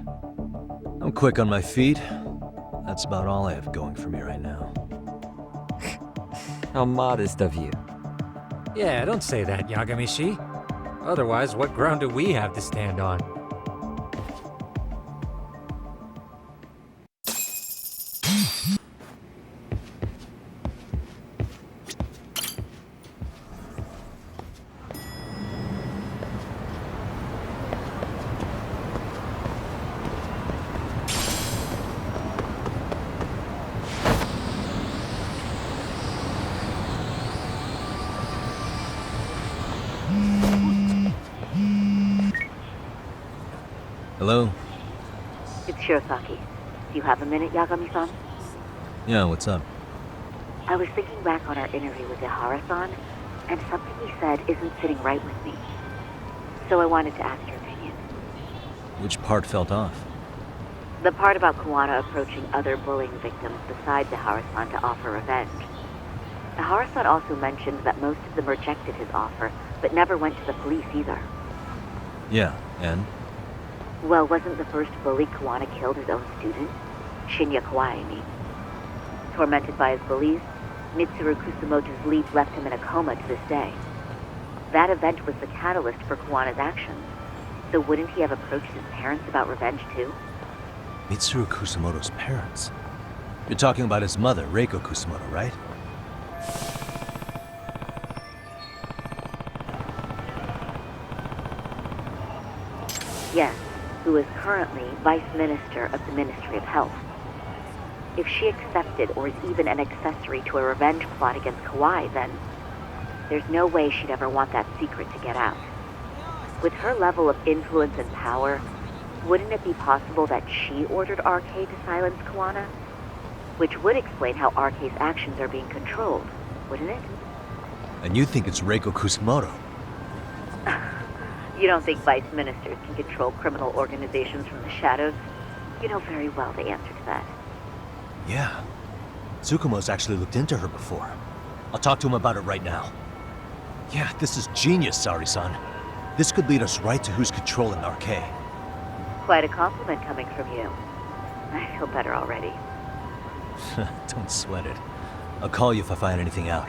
I'm quick on my feet. that's about all I have going for me right now. How modest of you. Yeah, don't say that, Yagami-shi. Otherwise, what ground do we have to stand on? Hello? It's Shirosaki. Do you have a minute, Yagami-san? Yeah, what's up? I was thinking back on our interview with Ihara-san, and something he said isn't sitting right with me. So I wanted to ask your opinion. Which part felt off? The part about Kuwana approaching other bullying victims besides Ihara-san to offer revenge. Ihara-san also mentioned that most of them rejected his offer, but never went to the police either. Yeah, and? Well, wasn't the first bully Kuwana killed his own student? Shinya Kawai, I mean. Tormented by his bullies, Mitsuru Kusumoto's leap left him in a coma to this day. That event was the catalyst for Kuwana's actions. So wouldn't he have approached his parents about revenge too? Mitsuru Kusumoto's parents? You're talking about his mother, Reiko Kusumoto, right? Yes, who is currently Vice Minister of the Ministry of Health. If she accepted or is even an accessory to a revenge plot against Kawai, then there's no way she'd ever want that secret to get out. With her level of influence and power, wouldn't it be possible that she ordered RK to silence Kuwana? Which would explain how RK's actions are being controlled, wouldn't it? And you think it's Reiko Kusumoto? You don't think vice ministers can control criminal organizations from the shadows? You know very well the answer to that. Yeah. Tsukumo's actually looked into her before. I'll talk to him about it right now. Yeah, this is genius, Sari-san. This could lead us right to who's controlling RK. Quite a compliment coming from you. I feel better already. Don't sweat it. I'll call you if I find anything out.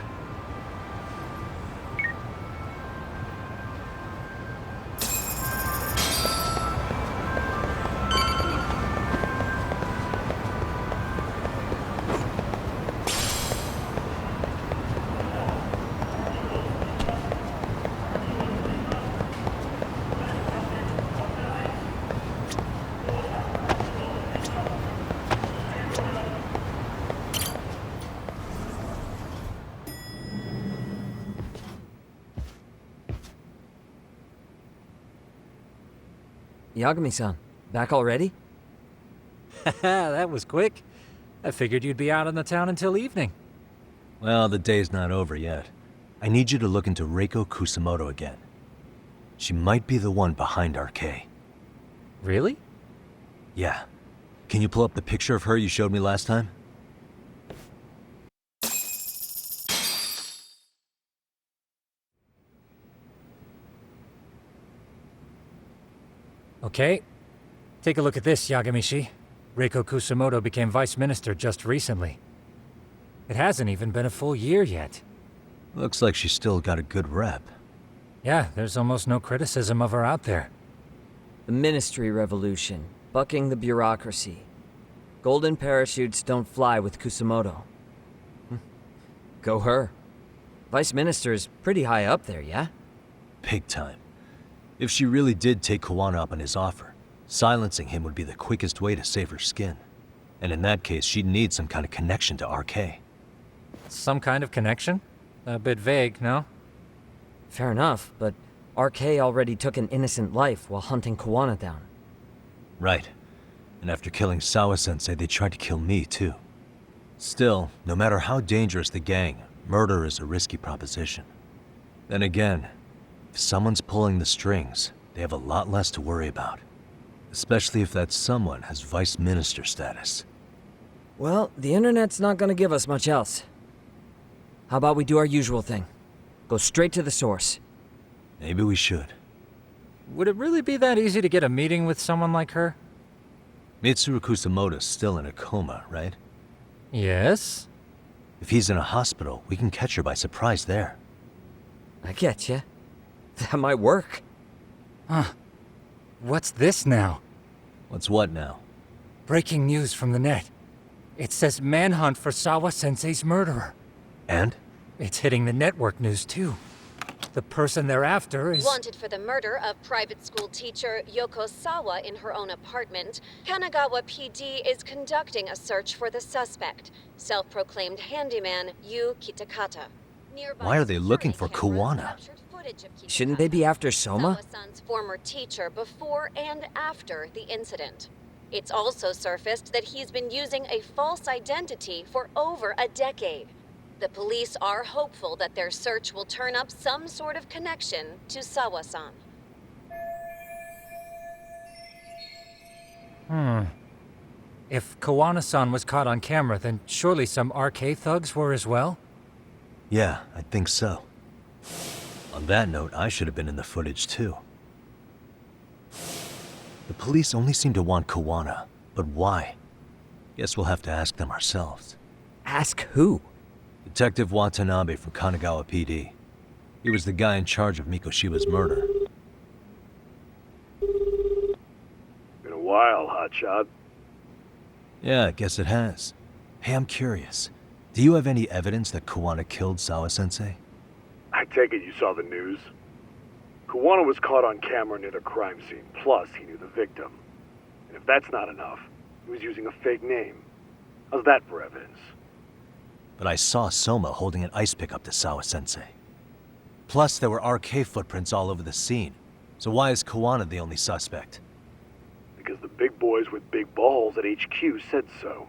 Yagami-san, back already? That was quick. I figured you'd be out in the town until evening. Well, the day's not over yet. I need you to look into Reiko Kusumoto again. She might be the one behind RK. Really? Yeah. Can you pull up the picture of her you showed me last time? Okay. Take a look at this, Yagami-shi. Reiko Kusumoto became vice minister just recently. It hasn't even been a full year yet. Looks like she's still got a good rep. Yeah, there's almost no criticism of her out there. The Ministry Revolution, bucking the bureaucracy. Golden parachutes don't fly with Kusumoto. Go her. Vice Minister is pretty high up there, yeah? Big time. If she really did take Kuwana up on his offer, silencing him would be the quickest way to save her skin. And in that case, she'd need some kind of connection to RK. Some kind of connection? A bit vague, no? Fair enough, but RK already took an innocent life while hunting Kuwana down. Right. And after killing Sawa-sensei, they tried to kill me, too. Still, no matter how dangerous the gang, murder is a risky proposition. Then again, if someone's pulling the strings, they have a lot less to worry about. Especially if that someone has vice minister status. Well, the internet's not gonna give us much else. How about we do our usual thing? Go straight to the source. Maybe we should. Would it really be that easy to get a meeting with someone like her? Mitsuru Kusamoto's still in a coma, right? Yes? If he's in a hospital, we can catch her by surprise there. I get you. That might work. Huh. What's this now? What's what now? Breaking news from the net. It says manhunt for Sawa-sensei's murderer. And? It's hitting the network news, too. The person they're after is... Wanted for the murder of private school teacher Yoko Sawa in her own apartment, Kanagawa PD is conducting a search for the suspect, self-proclaimed handyman Yu Kitakata. Nearby Why are they looking for security cameras Kuwana? captured footage of Shouldn't they be after Soma? Sawa-san's former teacher before and after the incident. It's also surfaced that he's been using a false identity for over a decade. The police are hopeful that their search will turn up some sort of connection to Sawa-san. If Kawana-san was caught on camera, then surely some RK thugs were as well? Yeah, I think so. On that note, I should have been in the footage too. The police only seem to want Kawana, but why? Guess we'll have to ask them ourselves. Ask who? Detective Watanabe from Kanagawa PD. He was the guy in charge of Mikoshiba's murder. Been a while, hotshot. Yeah, I guess it has. Hey, I'm curious. Do you have any evidence that Kawana killed Sawa-sensei? I take it you saw the news. Kawana was caught on camera near the crime scene, plus he knew the victim. And if that's not enough, he was using a fake name. How's that for evidence? But I saw Soma holding an ice pick up to Sawa-sensei. Plus, there were RK footprints all over the scene. So why is Kawana the only suspect? Because the big boys with big balls at HQ said so.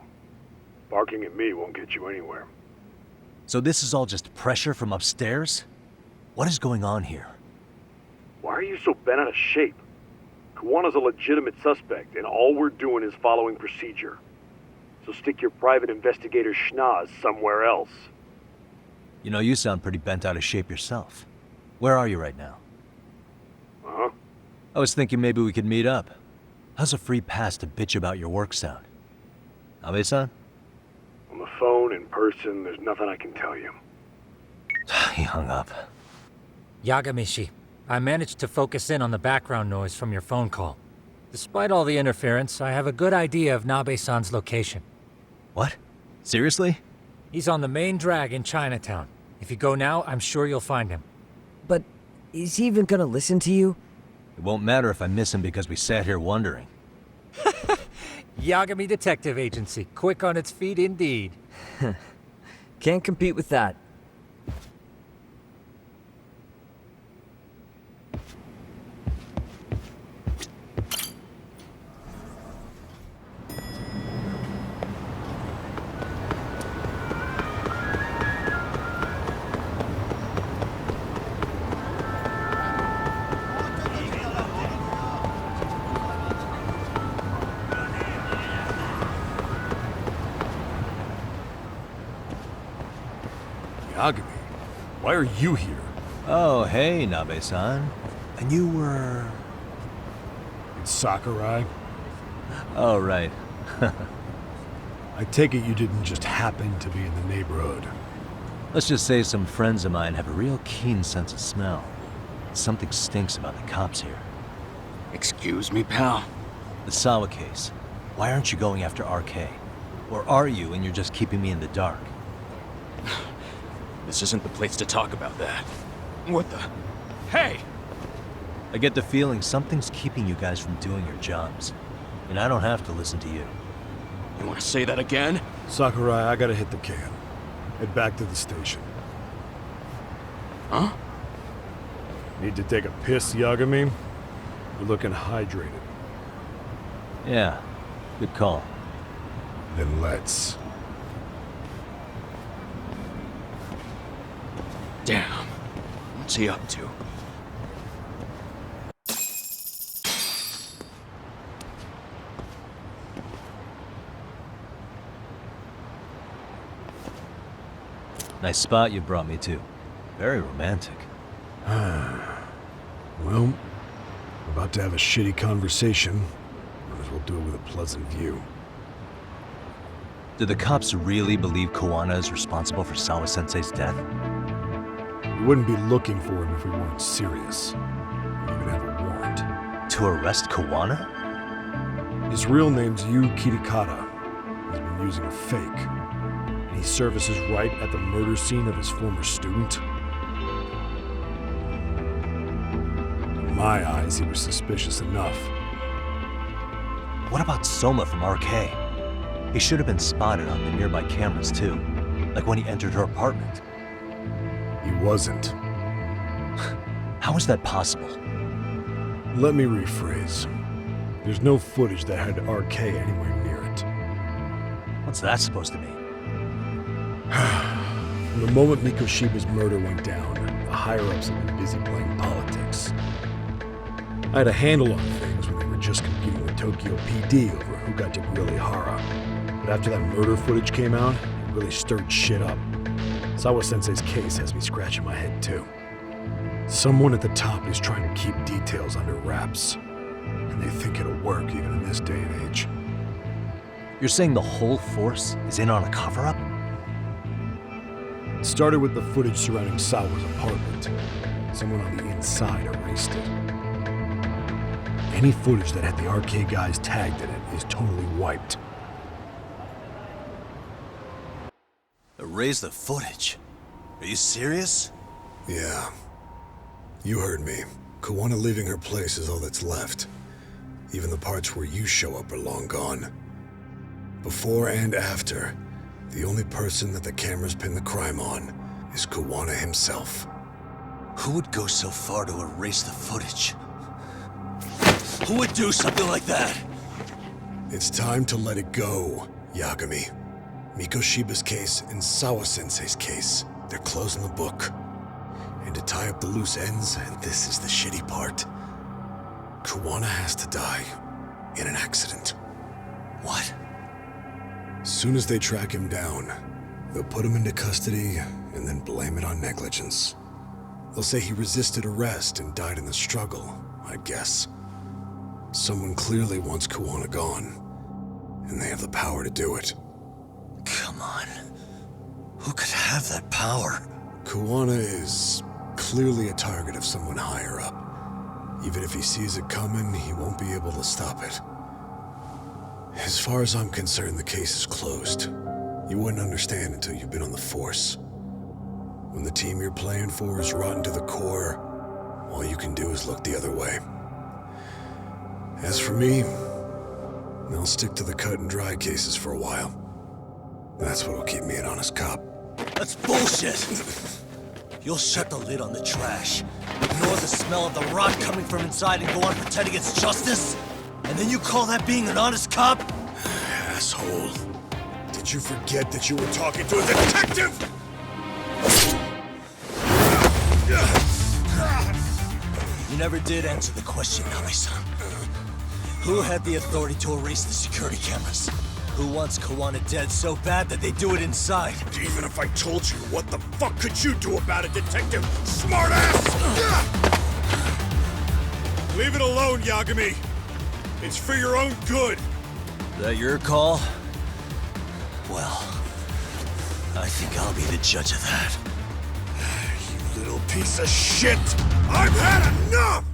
Barking at me won't get you anywhere. So this is all just pressure from upstairs? What is going on here? Why are you so bent out of shape? Kawana's a legitimate suspect, and all we're doing is following procedure. So stick your private investigator schnoz somewhere else. You know, you sound pretty bent out of shape yourself. Where are you right now? Huh? I was thinking maybe we could meet up. How's a free pass to bitch about your work sound? Abe-san? On the phone, in person, there's nothing I can tell you. He hung up. Yagamishi, I managed to focus in on the background noise from your phone call. Despite all the interference, I have a good idea of Nabe-san's location. What? Seriously? He's on the main drag in Chinatown. If you go now, I'm sure you'll find him. But is he even gonna listen to you? It won't matter if I miss him because we sat here wondering. Yagami Detective Agency, quick on its feet indeed. Can't compete with that. Yagami, why are you here? Oh, hey, Nabe-san. And you were... It's Sakurai. Oh, right. I take it you didn't just happen to be in the neighborhood. Let's just say some friends of mine have a real keen sense of smell. Something stinks about the cops here. Excuse me, pal? The Sawa case. Why aren't you going after RK? Or are you and you're just keeping me in the dark? This isn't the place to talk about that. What the... Hey! I get the feeling something's keeping you guys from doing your jobs. And I don't have to listen to you. You want to say that again? Sakurai, I gotta hit the can. Head back to the station. Huh? Need to take a piss, Yagami? You're looking hydrated. Yeah, good call. Then let's. Damn. What's he up to? Nice spot you brought me to. Very romantic. Well, we're about to have a shitty conversation. Might as well do it with a pleasant view. Do the cops really believe Koana is responsible for Sawa-sensei's death? We wouldn't be looking for him if we weren't serious. We even have a warrant. To arrest Koana? His real name's Yu Kitakata. He's been using a fake. And he services right at the murder scene of his former student. In my eyes, he was suspicious enough. What about Soma from RK? He should have been spotted on the nearby cameras too, like when he entered her apartment. He wasn't. How is that possible? Let me rephrase. There's no footage that had RK anywhere near it. What's that supposed to mean? From the moment Mikoshiba's murder went down, the higher-ups have been busy playing politics. I had a handle on things when they were just competing with Tokyo PD over who got to grill Ihara. But after that murder footage came out, it really stirred shit up. Sawa-sensei's case has me scratching my head too. Someone at the top is trying to keep details under wraps. And they think it'll work even in this day and age. You're saying the whole force is in on a cover-up? It started with the footage surrounding Sawa's apartment. Someone on the inside erased it. Any footage that had the RK guys tagged in it is totally wiped. Erase the footage? Are you serious? Yeah. You heard me. Koana leaving her place is all that's left. Even the parts where you show up are long gone. Before and after, the only person that the cameras pin the crime on is Koana himself. Who would go so far to erase the footage? Who would do something like that? It's time to let it go, Yagami. Mikoshiba's case and Sawa-sensei's case, they're closing the book. And to tie up the loose ends, and this is the shitty part, Koana has to die in an accident. What? As soon as they track him down, they'll put him into custody and then blame it on negligence. They'll say he resisted arrest and died in the struggle, I'd guess. Someone clearly wants Koana gone, and they have the power to do it. Come on. Who could have that power? Koana is clearly a target of someone higher up. Even if he sees it coming, he won't be able to stop it. As far as I'm concerned, the case is closed. You wouldn't understand until you've been on the force. When the team you're playing for is rotten to the core, all you can do is look the other way. As for me, I'll stick to the cut and dry cases for a while. That's what'll keep me an honest cop. That's bullshit! You'll shut the lid on the trash, ignore the smell of the rot coming from inside and go on pretending it's justice? And then you call that being an honest cop? Asshole. Did you forget that you were talking to a detective? You never did answer the question, Nami-san. Who had the authority to erase the security cameras? Who wants Koana dead so bad that they do it inside? Even if I told you, what the fuck could you do about it, detective? Smartass! Leave it alone, Yagami. It's for your own good. That your call? Well, I think I'll be the judge of that. You little piece of shit! I've had enough!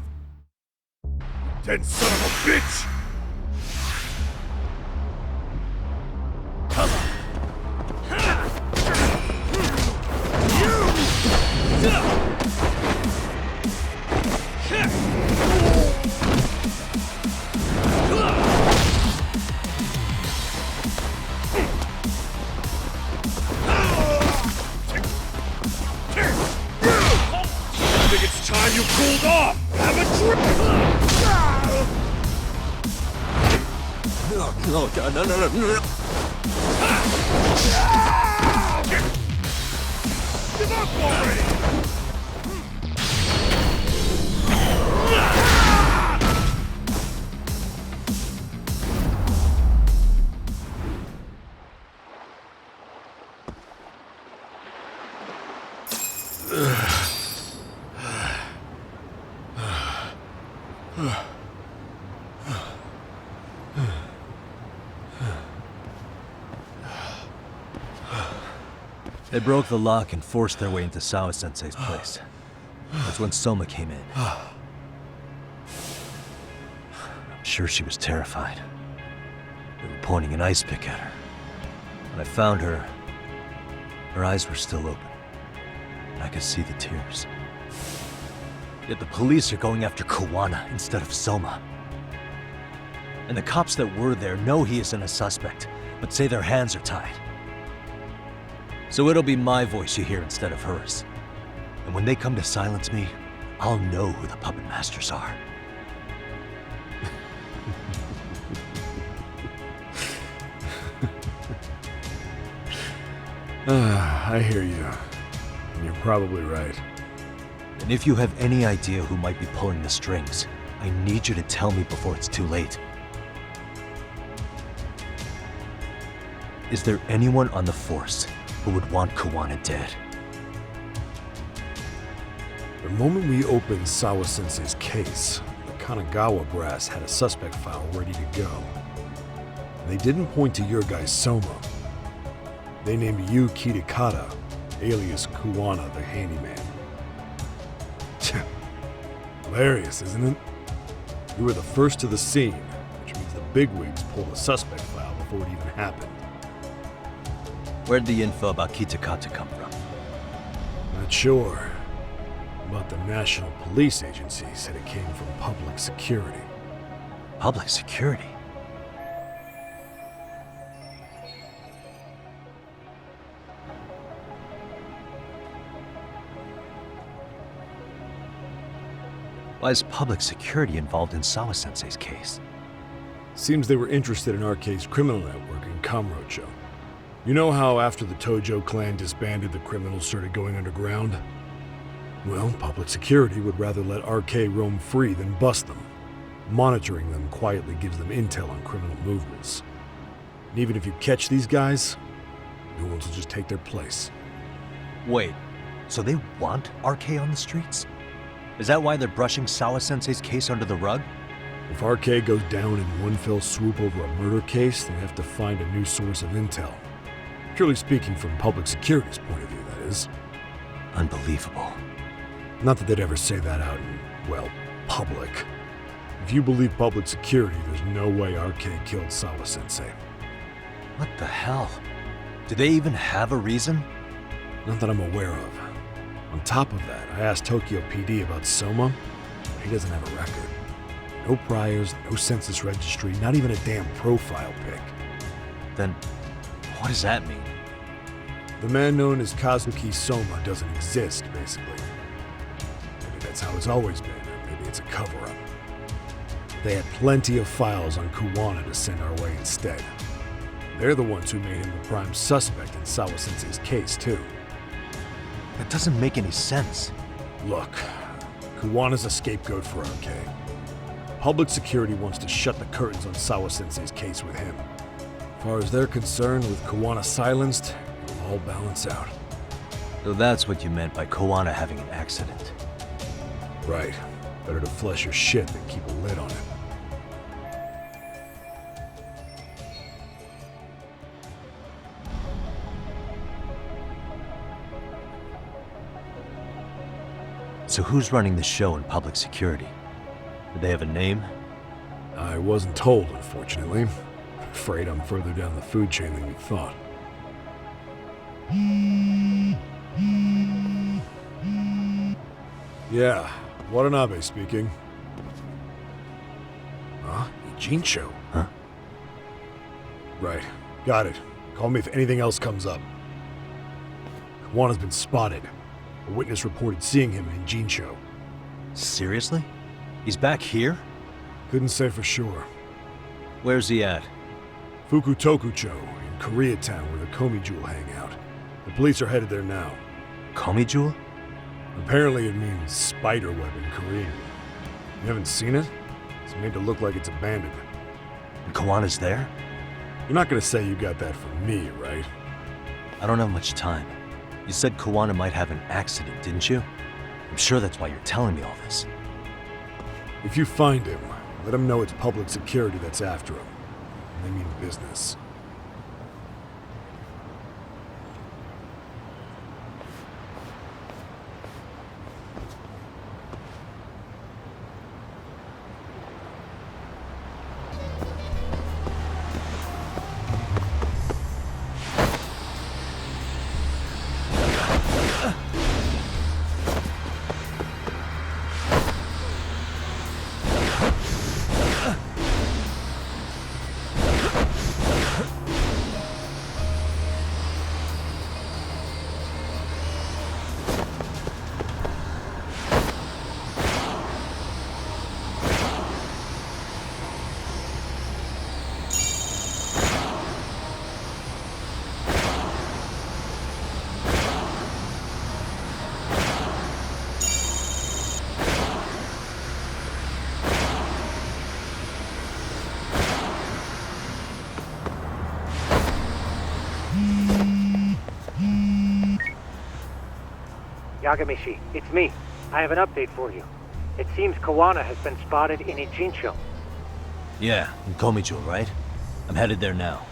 Dead son of a bitch! I think it's time you cooled off! Have a drink! No. Give up already! They broke the lock and forced their way into Sawa-sensei's place. That's when Soma came in. I'm sure she was terrified. They were pointing an ice pick at her. When I found her, her eyes were still open. I could see the tears. Yet the police are going after Kawana instead of Soma. And the cops that were there know he isn't a suspect, but say their hands are tied. So it'll be my voice you hear instead of hers. And when they come to silence me, I'll know who the puppet masters are. I hear you. And you're probably right. And if you have any idea who might be pulling the strings, I need you to tell me before it's too late. Is there anyone on the force who would want Kawana dead? The moment we opened Sawa-sensei's case, the Kanagawa brass had a suspect file ready to go. They didn't point to your guy Soma. They named you Kitakata, alias Kawana the handyman. Hilarious, isn't it? You were the first to the scene, which means the bigwigs pulled a suspect file before it even happened. Where'd the info about Kitakata come from? Not sure. But the National Police Agency said it came from public security. Public security? Why is public security involved in Sawa-sensei's case? Seems they were interested in RK's criminal network in Kamurocho. You know how after the Tojo clan disbanded, the criminals started going underground? Well, public security would rather let RK roam free than bust them. Monitoring them quietly gives them intel on criminal movements. And even if you catch these guys, new ones will just take their place. Wait, so they want RK on the streets? Is that why they're brushing Sawa-sensei's case under the rug? If RK goes down in one fell swoop over a murder case, they have to find a new source of intel. Purely speaking, from public security's point of view, that is. Unbelievable. Not that they'd ever say that out in, well, public. If you believe public security, there's no way RK killed Sawa-sensei. What the hell? Do they even have a reason? Not that I'm aware of. On top of that, I asked Tokyo PD about Soma, but he doesn't have a record. No priors, no census registry, not even a damn profile pic. Then, what does that mean? The man known as Kazuki Soma doesn't exist, basically. Maybe that's how it's always been, or maybe it's a cover-up. They had plenty of files on Kawana to send our way instead. They're the ones who made him the prime suspect in Sawa-sensei's case, too. That doesn't make any sense. Look, Kawana's a scapegoat for RK. Public security wants to shut the curtains on Sawa-sensei's case with him. As far as they're concerned, with Kawana silenced, it'll all balance out. So that's what you meant by Kawana having an accident. Right. Better to flush your shit than keep a lid on it. So who's running the show in public security? Do they have a name? I wasn't told, unfortunately. Afraid I'm further down the food chain than you thought. Yeah, Watanabe speaking. Huh? Ijincho? Huh? Right. Got it. Call me if anything else comes up. Kawana's been spotted. A witness reported seeing him in Ijincho. Seriously? He's back here? Couldn't say for sure. Where's he at? Fukutokucho, in Koreatown, where the Komi Jewel hang out. The police are headed there now. Komi Jewel? Apparently it means spider web in Korean. You haven't seen it? It's made to look like it's abandoned. And Kawana's there? You're not gonna say you got that from me, right? I don't have much time. You said Kawana might have an accident, didn't you? I'm sure that's why you're telling me all this. If you find him, let him know it's public security that's after him. And they mean business. Yagamishi, it's me. I have an update for you. It seems Kawana has been spotted in Ijincho. Yeah, in Komicho, right? I'm headed there now.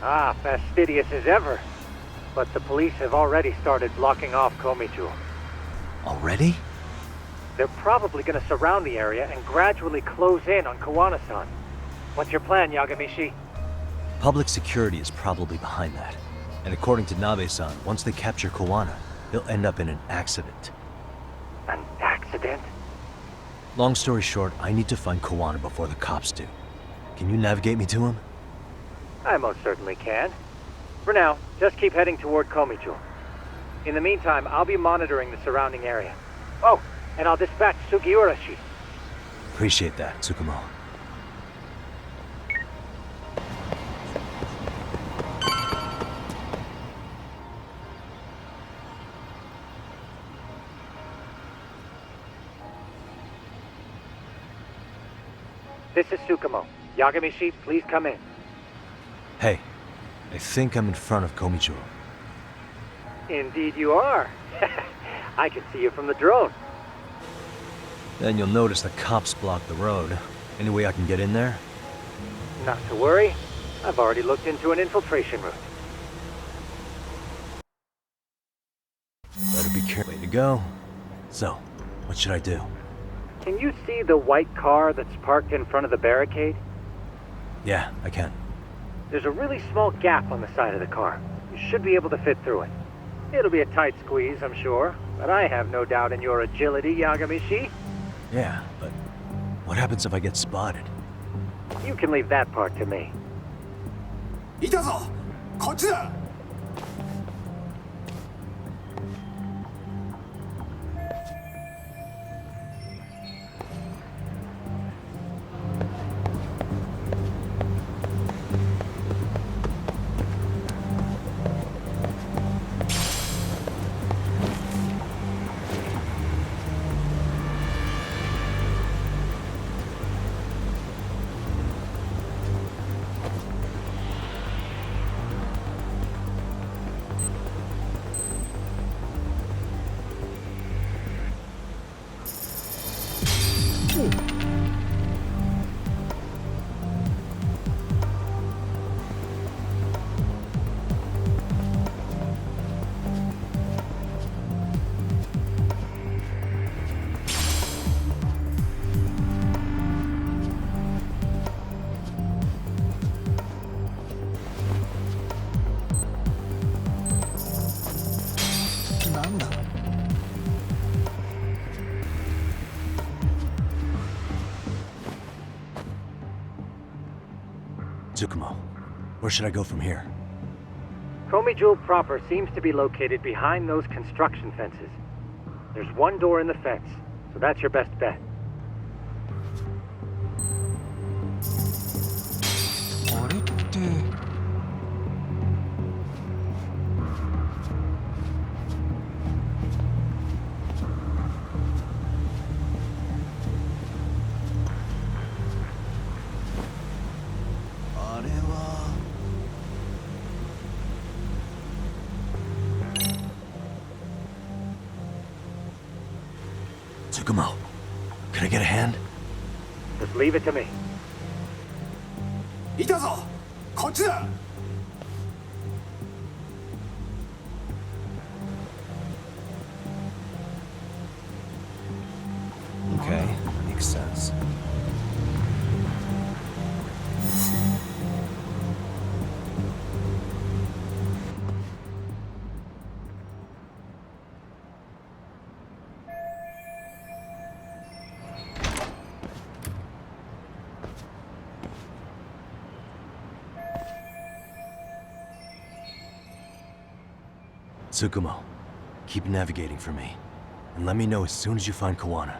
Ah, fastidious as ever. But the police have already started blocking off Komicho. Already? They're probably going to surround the area and gradually close in on Kawana-san. What's your plan, Yagamishi? Public security is probably behind that. And according to Nabe-san, once they capture Kawana, he'll end up in an accident. An accident? Long story short, I need to find Kawana before the cops do. Can you navigate me to him? I most certainly can. For now, just keep heading toward Komicho. In the meantime, I'll be monitoring the surrounding area. Oh, and I'll dispatch Sugiurashi. Appreciate that, Tsukumo. This is Tsukumo. Yagamishi, please come in. Hey, I think I'm in front of Komicho. Indeed you are. I can see you from the drone. Then you'll notice the cops block the road. Any way I can get in there? Not to worry. I've already looked into an infiltration route. Better be careful. Way to go. So, what should I do? Can you see the white car that's parked in front of the barricade? Yeah, I can. There's a really small gap on the side of the car. You should be able to fit through it. It'll be a tight squeeze, I'm sure, but I have no doubt in your agility, Yagamishi. Yeah, but what happens if I get spotted? You can leave that part to me. いたぞこっちだ Tsukumo, where should I go from here? Komijo proper seems to be located behind those construction fences. There's one door in the fence, so that's your best bet. Tsukumo, can I get a hand? Just leave it to me. いたぞこっちだ Okay, makes sense. Tsukumo, keep navigating for me, and let me know as soon as you find Kawana.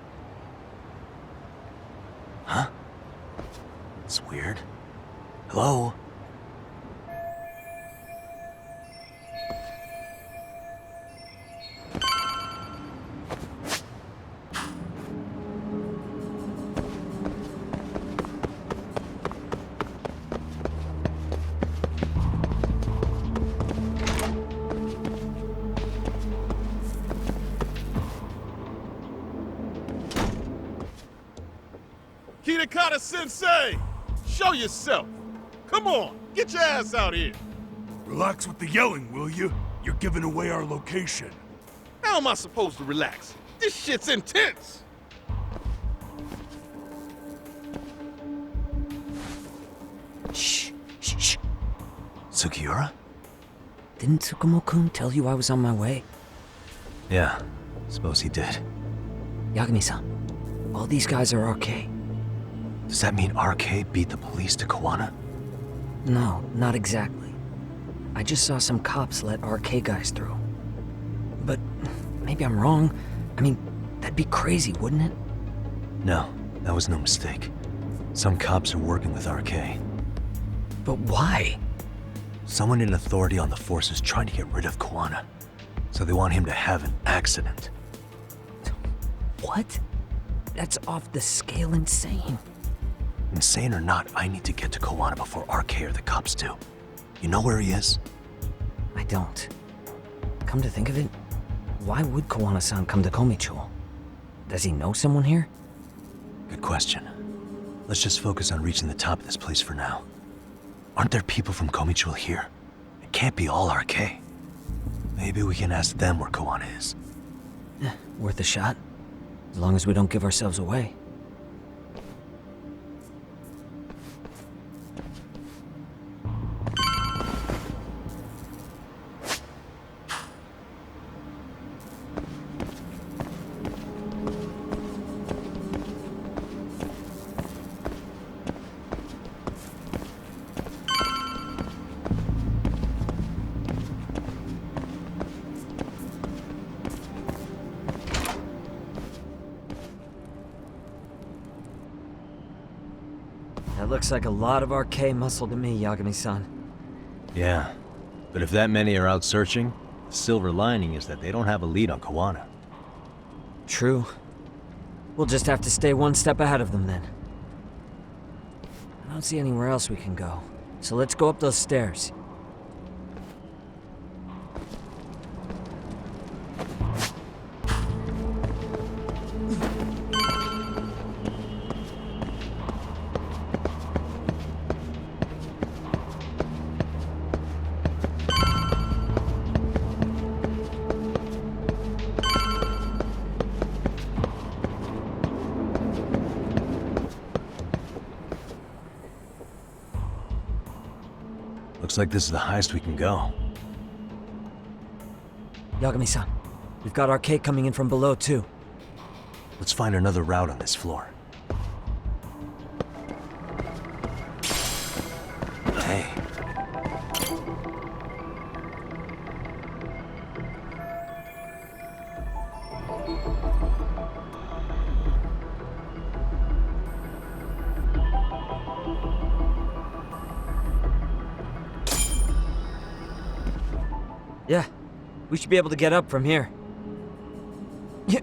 Huh? It's weird. Hello? Kitakata Sensei! Show yourself! Come on, get your ass out here! Relax with the yelling, will you? You're giving away our location. How am I supposed to relax? This shit's intense! Shh. Sugiura? Didn't Tsukumo-kun tell you I was on my way? Yeah, suppose he did. Yagami-san, all these guys are RK. Does that mean RK beat the police to Kawana? No, not exactly. I just saw some cops let RK guys through. But maybe I'm wrong. I mean, that'd be crazy, wouldn't it? No, that was no mistake. Some cops are working with RK. But why? Someone in authority on the force is trying to get rid of Kawana. So they want him to have an accident. What? That's off the scale insane. Insane or not, I need to get to Kawana before RK or the cops do. You know where he is? I don't. Come to think of it, why would Kawana-san come to Komicho? Does he know someone here? Good question. Let's just focus on reaching the top of this place for now. Aren't there people from Komicho here? It can't be all RK. Maybe we can ask them where Kawana is. Worth a shot. As long as we don't give ourselves away. That looks like a lot of RK muscle to me, Yagami-san. Yeah, but if that many are out searching, the silver lining is that they don't have a lead on Kawana. True. We'll just have to stay one step ahead of them then. I don't see anywhere else we can go, so let's go up those stairs. Looks like this is the highest we can go. Yagami-san, we've got RK coming in from below too. Let's find another route on this floor. Hey. Yeah, we should be able to get up from here. Yeah.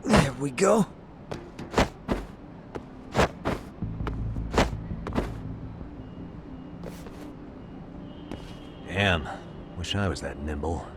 There we go. Damn, wish I was that nimble.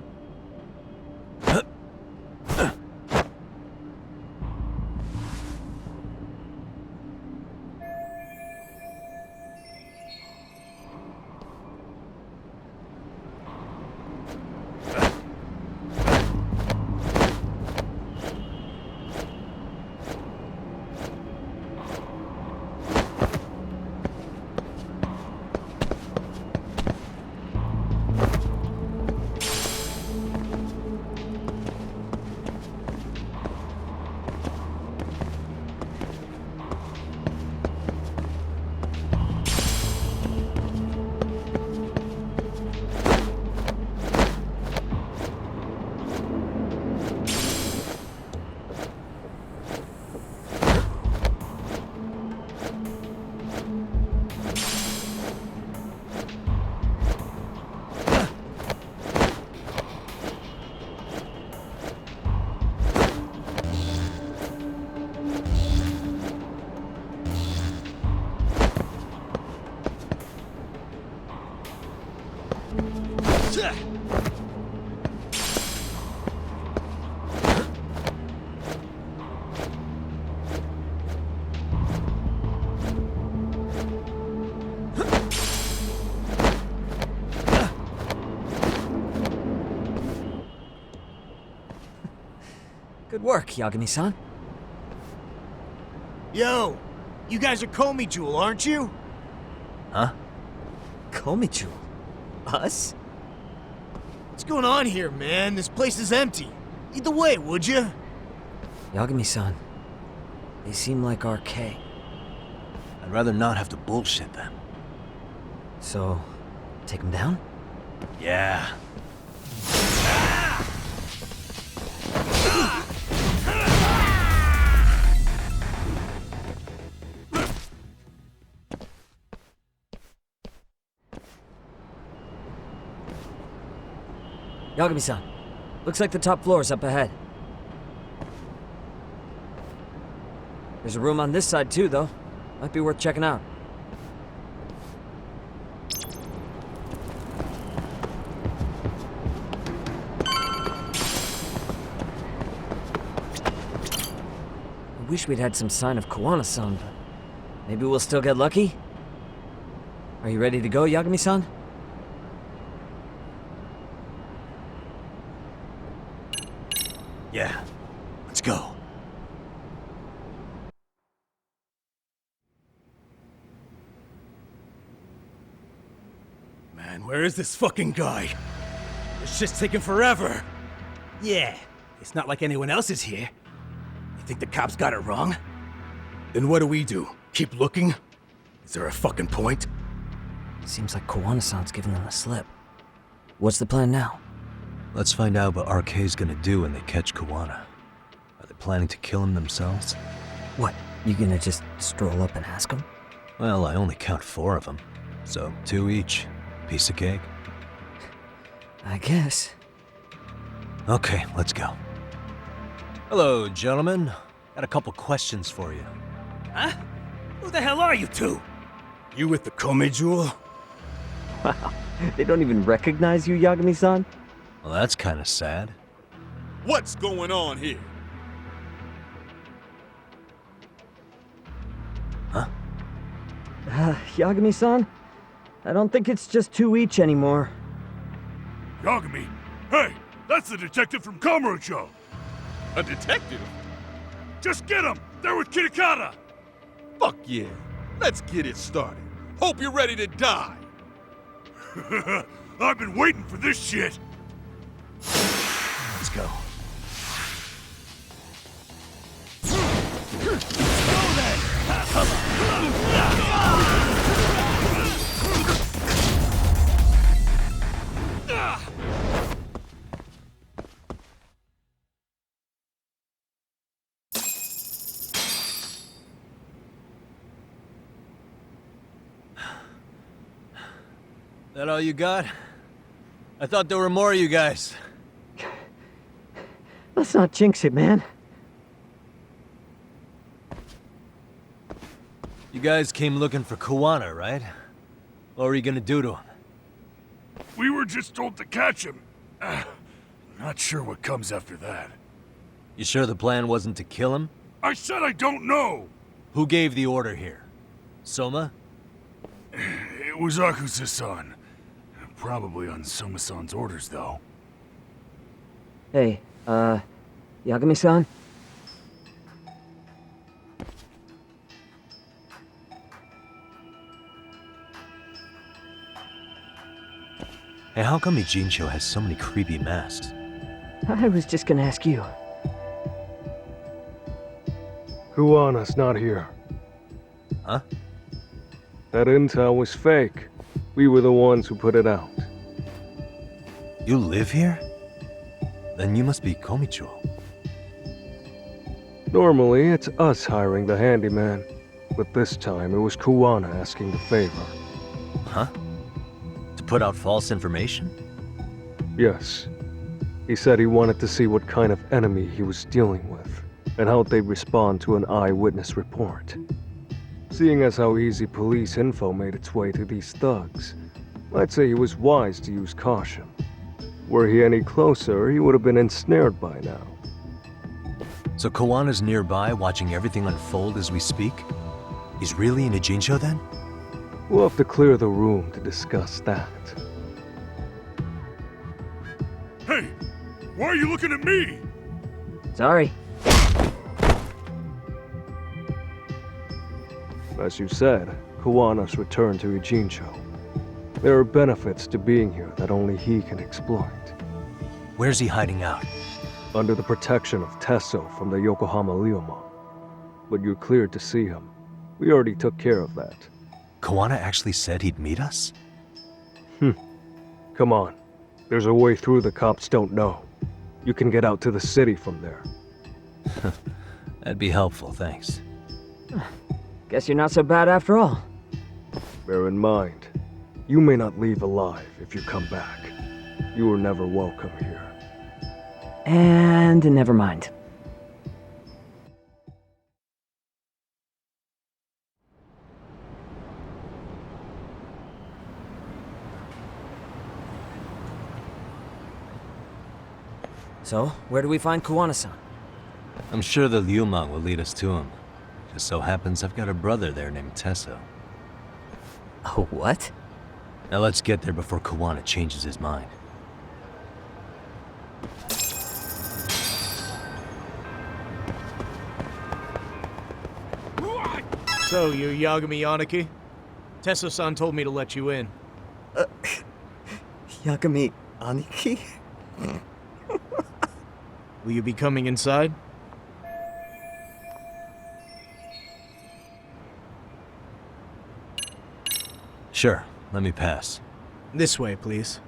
Good work, Yagami-san. Yo, you guys are Komi Jewel, aren't you? Huh? Komi Jewel? Us? What's going on here, man? This place is empty. Lead the way, would you? Yagami-san, they seem like RK. I'd rather not have to bullshit them. So, take them down? Yeah. Yagami-san, looks like the top floor is up ahead. There's a room on this side too, though. Might be worth checking out. I wish we'd had some sign of Kuwana-san, but maybe we'll still get lucky? Are you ready to go, Yagami-san? Yeah. Let's go. Man, where is this fucking guy? This shit's taking forever. Yeah, it's not like anyone else is here. You think the cops got it wrong? Then what do? Keep looking? Is there a fucking point? Seems like Kuwana-san's giving them the slip. What's the plan now? Let's find out what RK's gonna do when they catch Kuwana. Are they planning to kill him themselves? What, you gonna just stroll up and ask them? Well, I only count 4 of them, so 2 each. Piece of cake. I guess. Okay, let's go. Hello, gentlemen. Got a couple questions for you. Huh? Who the hell are you two? You with the Komi Jewel? Wow, they don't even recognize you, Yagami-san? Well, that's kind of sad. What's going on here? Huh? Yagami-san? I don't think it's just 2 each anymore. Yagami? Hey, that's the detective from Kamurocho! A detective? Just get him! They're with Kitakata! Fuck yeah. Let's get it started. Hope you're ready to die. I've been waiting for this shit! Let's go. That all you got? I thought there were more of you guys. Let's not jinx it, man. You guys came looking for Kuwana, right? What were you gonna do to him? We were just told to catch him. Not sure what comes after that. You sure the plan wasn't to kill him? I said I don't know! Who gave the order here? Soma? It was Akusa-san. Probably on Soma-san's orders, though. Hey, Yagami-san? Hey, how come Ijincho has so many creepy masks? I was just gonna ask you. Kuwana's not here. Huh? That intel was fake. We were the ones who put it out. You live here? Then you must be Komicho. Normally, it's us hiring the handyman, but this time it was Kuwana asking the favor. Huh? To put out false information? Yes. He said he wanted to see what kind of enemy he was dealing with, and how they'd respond to an eyewitness report. Seeing as how easy police info made its way to these thugs, I'd say he was wise to use caution. Were he any closer, he would have been ensnared by now. So Kawana's nearby, watching everything unfold as we speak? He's really in Ijincho then? We'll have to clear the room to discuss that. Hey! Why are you looking at me? Sorry, As you said, Kuwana's returned to Ijincho. There are benefits to being here that only he can exploit. Where's he hiding out? Under the protection of Tesso from the Yokohama Ryumon. But you're cleared to see him. We already took care of that. Kuwana actually said he'd meet us? Come on. There's a way through the cops don't know. You can get out to the city from there. That'd be helpful, thanks. Guess you're not so bad after all. Bear in mind, you may not leave alive if you come back. You were never welcome here. And never mind. So, where do we find Kuwana-san? I'm sure the Ryumon will lead us to him. Just so happens I've got a brother there named Tesso. Oh, what? Now let's get there before Kuwana changes his mind. So, you're Yagami Yaniki? Tesso-san told me to let you in. Yagami Aniki? Will you be coming inside? Sure, let me pass. This way, please.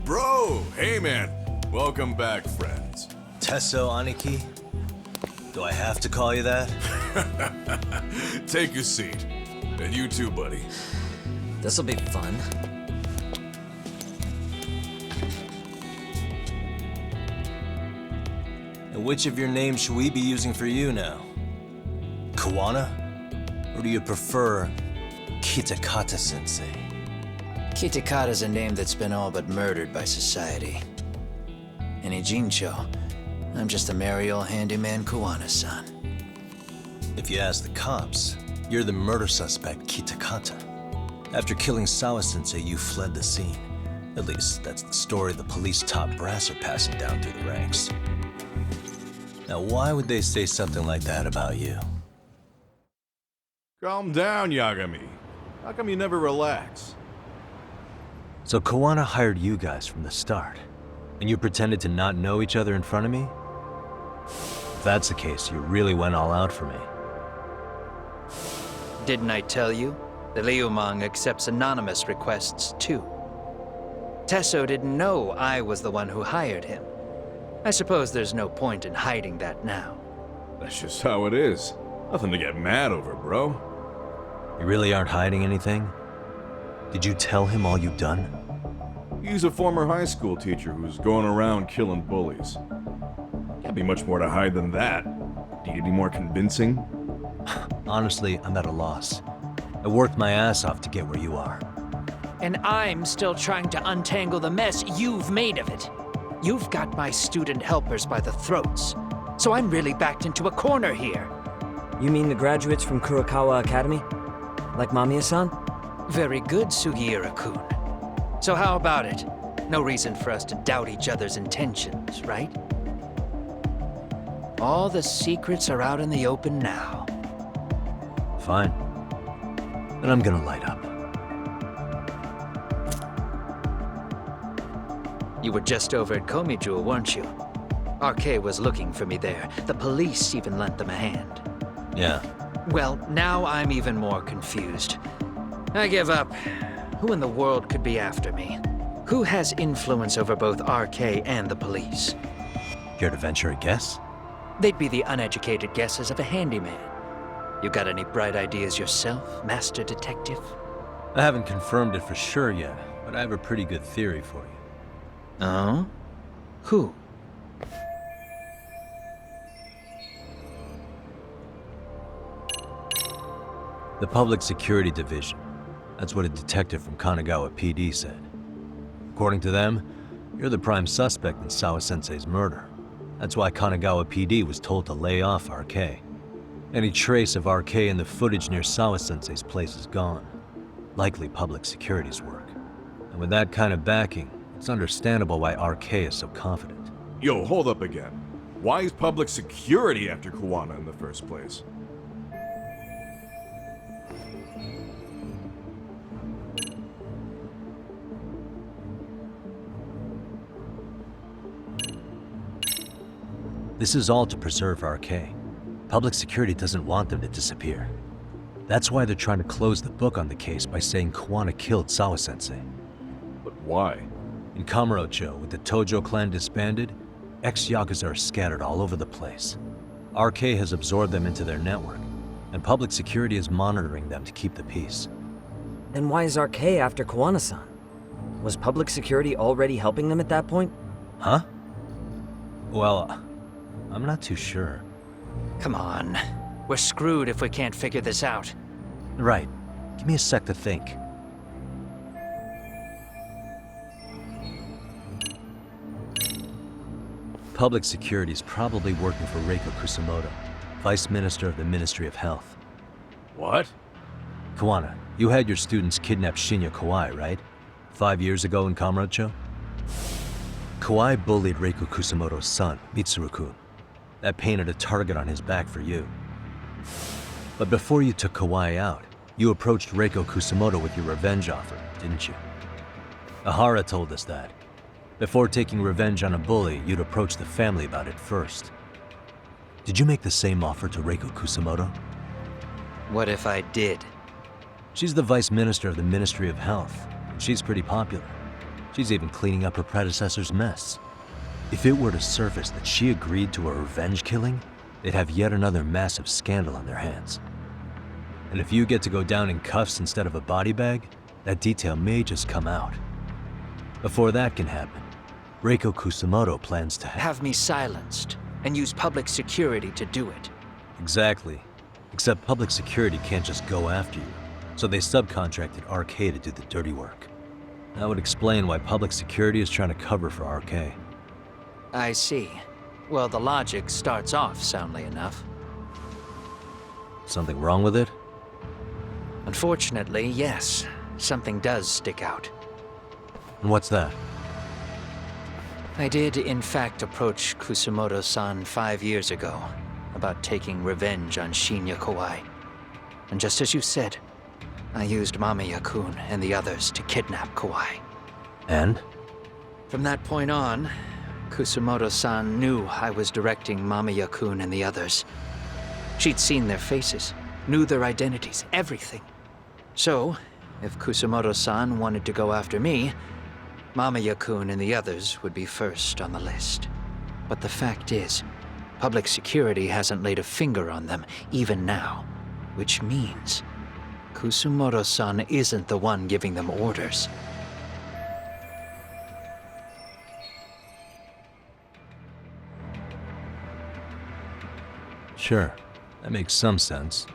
Bro, hey man. Welcome back, friends. Tesso Aniki? Do I have to call you that? Take a seat. And you too, buddy. This'll be fun. And which of your names should we be using for you now? Kuwana? Or do you prefer Kitakata-sensei? Kitakata's a name that's been all but murdered by society. In Ijincho, I'm just a merry old handyman Kuwana-san. If you ask the cops, you're the murder suspect Kitakata. After killing Sawa-sensei, you fled the scene. At least, that's the story the police top brass are passing down through the ranks. Now, why would they say something like that about you? Calm down, Yagami. How come you never relax? So Kuwana hired you guys from the start, and you pretended to not know each other in front of me? If that's the case, you really went all out for me. Didn't I tell you? The Ryumon accepts anonymous requests, too. Tesso didn't know I was the one who hired him. I suppose there's no point in hiding that now. That's just how it is. Nothing to get mad over, bro. You really aren't hiding anything? Did you tell him all you've done? He's a former high school teacher who's going around killing bullies. Can't be much more to hide than that. Do you need any more convincing? Honestly, I'm at a loss. I worked my ass off to get where you are. And I'm still trying to untangle the mess you've made of it. You've got my student helpers by the throats, so I'm really backed into a corner here. You mean the graduates from Kurokawa Academy? Like Mamiya-san? Very good, Sugiura-kun. So how about it? No reason for us to doubt each other's intentions, right? All the secrets are out in the open now. Fine. Then I'm gonna light up. You were just over at Komijul, weren't you? RK was looking for me there. The police even lent them a hand. Yeah. Well, now I'm even more confused. I give up. Who in the world could be after me? Who has influence over both RK and the police? Care to venture a guess? They'd be the uneducated guesses of a handyman. You got any bright ideas yourself, Master Detective? I haven't confirmed it for sure yet, but I have a pretty good theory for you. Oh? Who? The Public Security Division. That's what a detective from Kanagawa PD said. According to them, you're the prime suspect in Sawa-sensei's murder. That's why Kanagawa PD was told to lay off RK. Any trace of RK in the footage near Sawa-sensei's place is gone. Likely public security's work. And with that kind of backing, it's understandable why RK is so confident. Yo, hold up again. Why is public security after Kuwana in the first place? This is all to preserve RK. Public security doesn't want them to disappear. That's why they're trying to close the book on the case by saying Kuwana killed Sawa-sensei. But why? In Kamurocho, with the Tojo clan disbanded, ex-Yakuza are scattered all over the place. RK has absorbed them into their network, and public security is monitoring them to keep the peace. Then why is RK after Kuwana-san? Was public security already helping them at that point? Huh? Well, I'm not too sure. Come on. We're screwed if we can't figure this out. Right. Give me a sec to think. Public security is probably working for Reiko Kusumoto, Vice Minister of the Ministry of Health. What? Kuwana, you had your students kidnap Shinya Kawai, right? 5 years ago in Kamurocho? Kawai bullied Reiko Kusumoto's son, Mitsuru-kun. That painted a target on his back for you. But before you took Kawai out, you approached Reiko Kusumoto with your revenge offer, didn't you? Ahara told us that. Before taking revenge on a bully, you'd approach the family about it first. Did you make the same offer to Reiko Kusumoto? What if I did? She's the Vice Minister of the Ministry of Health, and she's pretty popular. She's even cleaning up her predecessor's mess. If it were to surface that she agreed to a revenge killing, they'd have yet another massive scandal on their hands. And if you get to go down in cuffs instead of a body bag, that detail may just come out. Before that can happen, Reiko Kusumoto plans to have me silenced and use public security to do it. Exactly. Except public security can't just go after you, so they subcontracted RK to do the dirty work. That would explain why public security is trying to cover for RK. I see. Well, the logic starts off soundly enough. Something wrong with it? Unfortunately, yes. Something does stick out. And what's that? I did, in fact, approach Kusumoto-san 5 years ago about taking revenge on Shinya Kawai. And just as you said, I used Mamiya-kun and the others to kidnap Kawai. And? From that point on, Kusumoto-san knew I was directing Mamiya-kun and the others. She'd seen their faces, knew their identities, everything. So, if Kusumoto-san wanted to go after me, Mamiya-kun and the others would be first on the list. But the fact is, public security hasn't laid a finger on them, even now. Which means, Kusumoto-san isn't the one giving them orders. Sure, that makes some sense.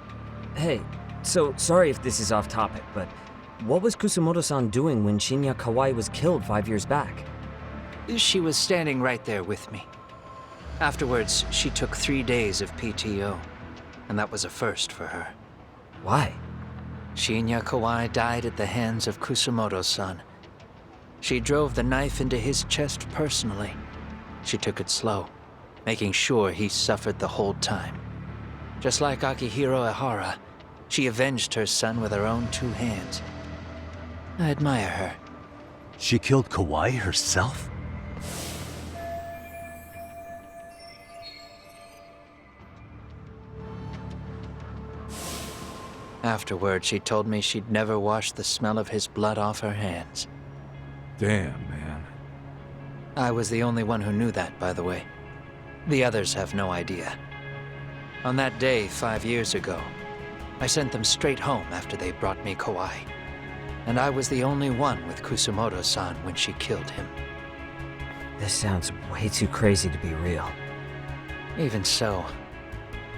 Hey, so sorry if this is off topic, but what was Kusumoto-san doing when Shinya Kawai was killed 5 years back? She was standing right there with me. Afterwards, she took 3 days of PTO, and that was a first for her. Why? Shinya Kawai died at the hands of Kusumoto-san. She drove the knife into his chest personally. She took it slow, making sure he suffered the whole time. Just like Akihiro Ehara, she avenged her son with her own 2 hands. I admire her. She killed Kawai herself? Afterward, she told me she'd never wash the smell of his blood off her hands. Damn, man. I was the only one who knew that, by the way. The others have no idea. On that day 5 years ago, I sent them straight home after they brought me Kawai. And I was the only one with Kusumoto-san when she killed him. This sounds way too crazy to be real. Even so,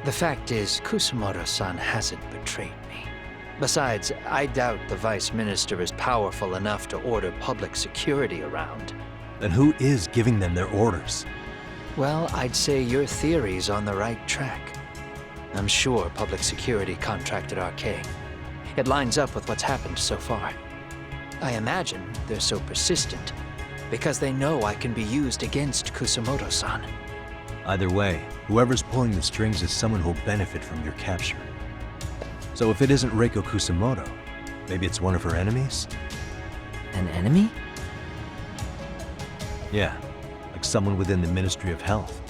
the fact is, Kusumoto-san hasn't betrayed me. Besides, I doubt the Vice Minister is powerful enough to order public security around. Then who is giving them their orders? Well, I'd say your theory's on the right track. I'm sure public security contracted RK. It lines up with what's happened so far. I imagine they're so persistent because they know I can be used against Kusamoto-san. Either way, whoever's pulling the strings is someone who'll benefit from your capture. So if it isn't Reiko Kusamoto, maybe it's one of her enemies? An enemy? Yeah, like someone within the Ministry of Health,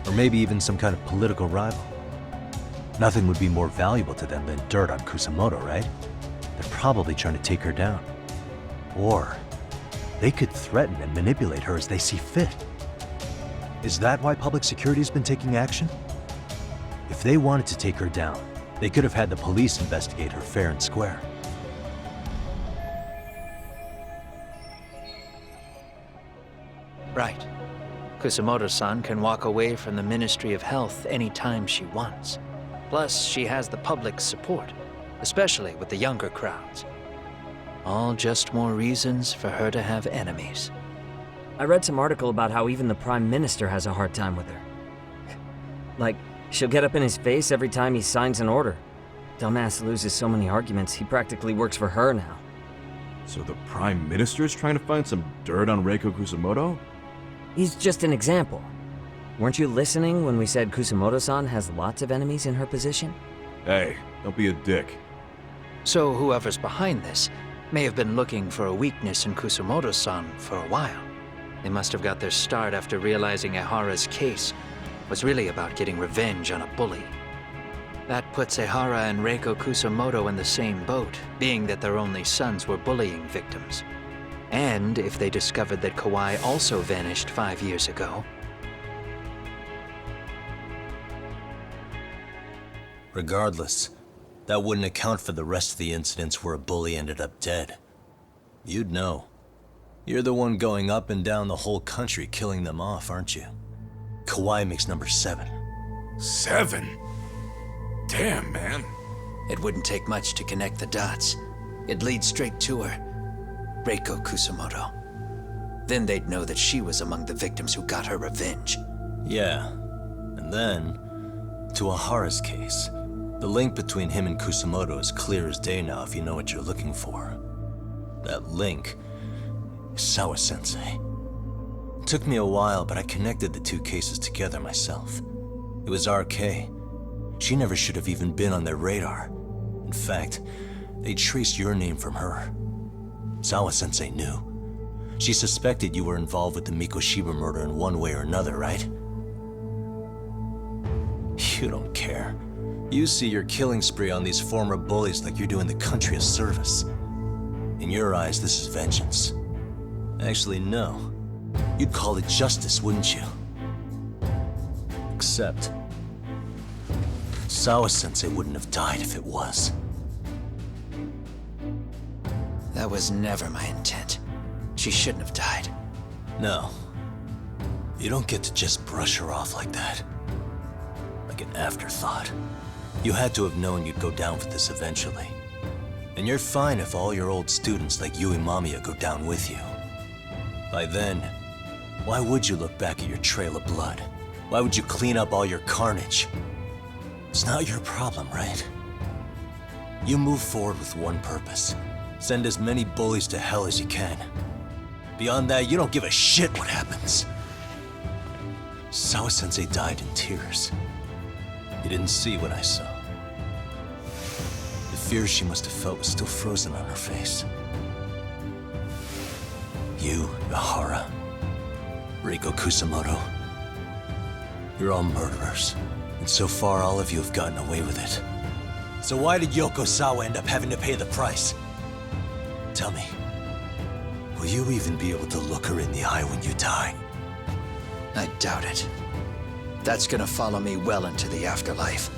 or maybe even some kind of political rival. Nothing would be more valuable to them than dirt on Kusamoto, right? They're probably trying to take her down. Or they could threaten and manipulate her as they see fit. Is that why public security's been taking action? If they wanted to take her down, they could have had the police investigate her fair and square. Right. Kusamoto-san can walk away from the Ministry of Health anytime she wants. Plus, she has the public's support, especially with the younger crowds. All just more reasons for her to have enemies. I read some article about how even the Prime Minister has a hard time with her. Like, she'll get up in his face every time he signs an order. Dumbass loses so many arguments, he practically works for her now. So the Prime Minister's trying to find some dirt on Reiko Kusamoto? He's just an example. Weren't you listening when we said Kusamoto-san has lots of enemies in her position? Hey, don't be a dick. So whoever's behind this may have been looking for a weakness in Kusamoto-san for a while. They must have got their start after realizing Ehara's case was really about getting revenge on a bully. That puts Ehara and Reiko Kusamoto in the same boat, being that their only sons were bullying victims. And if they discovered that Kawai also vanished 5 years ago. Regardless, that wouldn't account for the rest of the incidents where a bully ended up dead. You'd know. You're the one going up and down the whole country killing them off, aren't you? Kawai makes number 7. 7? Damn, man. It wouldn't take much to connect the dots. It'd lead straight to her, Reiko Kusamoto. Then they'd know that she was among the victims who got her revenge. Yeah, and then, to Ehara's case. The link between him and Kusamoto is clear as day now if you know what you're looking for. That link is Sawa-sensei. It took me a while, but I connected the two cases together myself. It was RK. She never should have even been on their radar. In fact, they traced your name from her. Sawa-sensei knew. She suspected you were involved with the Mikoshiba murder in one way or another, right? You don't care. You see your killing spree on these former bullies like you're doing the country a service. In your eyes, this is vengeance. Actually, no. You'd call it justice, wouldn't you? Except, Sawa-sensei wouldn't have died if it was. That was never my intent. She shouldn't have died. No. You don't get to just brush her off like that. Like an afterthought. You had to have known you'd go down for this eventually. And you're fine if all your old students like Yui Mamiya go down with you. By then, why would you look back at your trail of blood? Why would you clean up all your carnage? It's not your problem, right? You move forward with one purpose. Send as many bullies to hell as you can. Beyond that, you don't give a shit what happens. Sawa-sensei died in tears. You didn't see what I saw. The fear she must have felt was still frozen on her face. You, Ehara, Reiko Kusamoto, you're all murderers. And so far, all of you have gotten away with it. So why did Yoko Sawa end up having to pay the price? Tell me, will you even be able to look her in the eye when you die? I doubt it. That's gonna follow me well into the afterlife.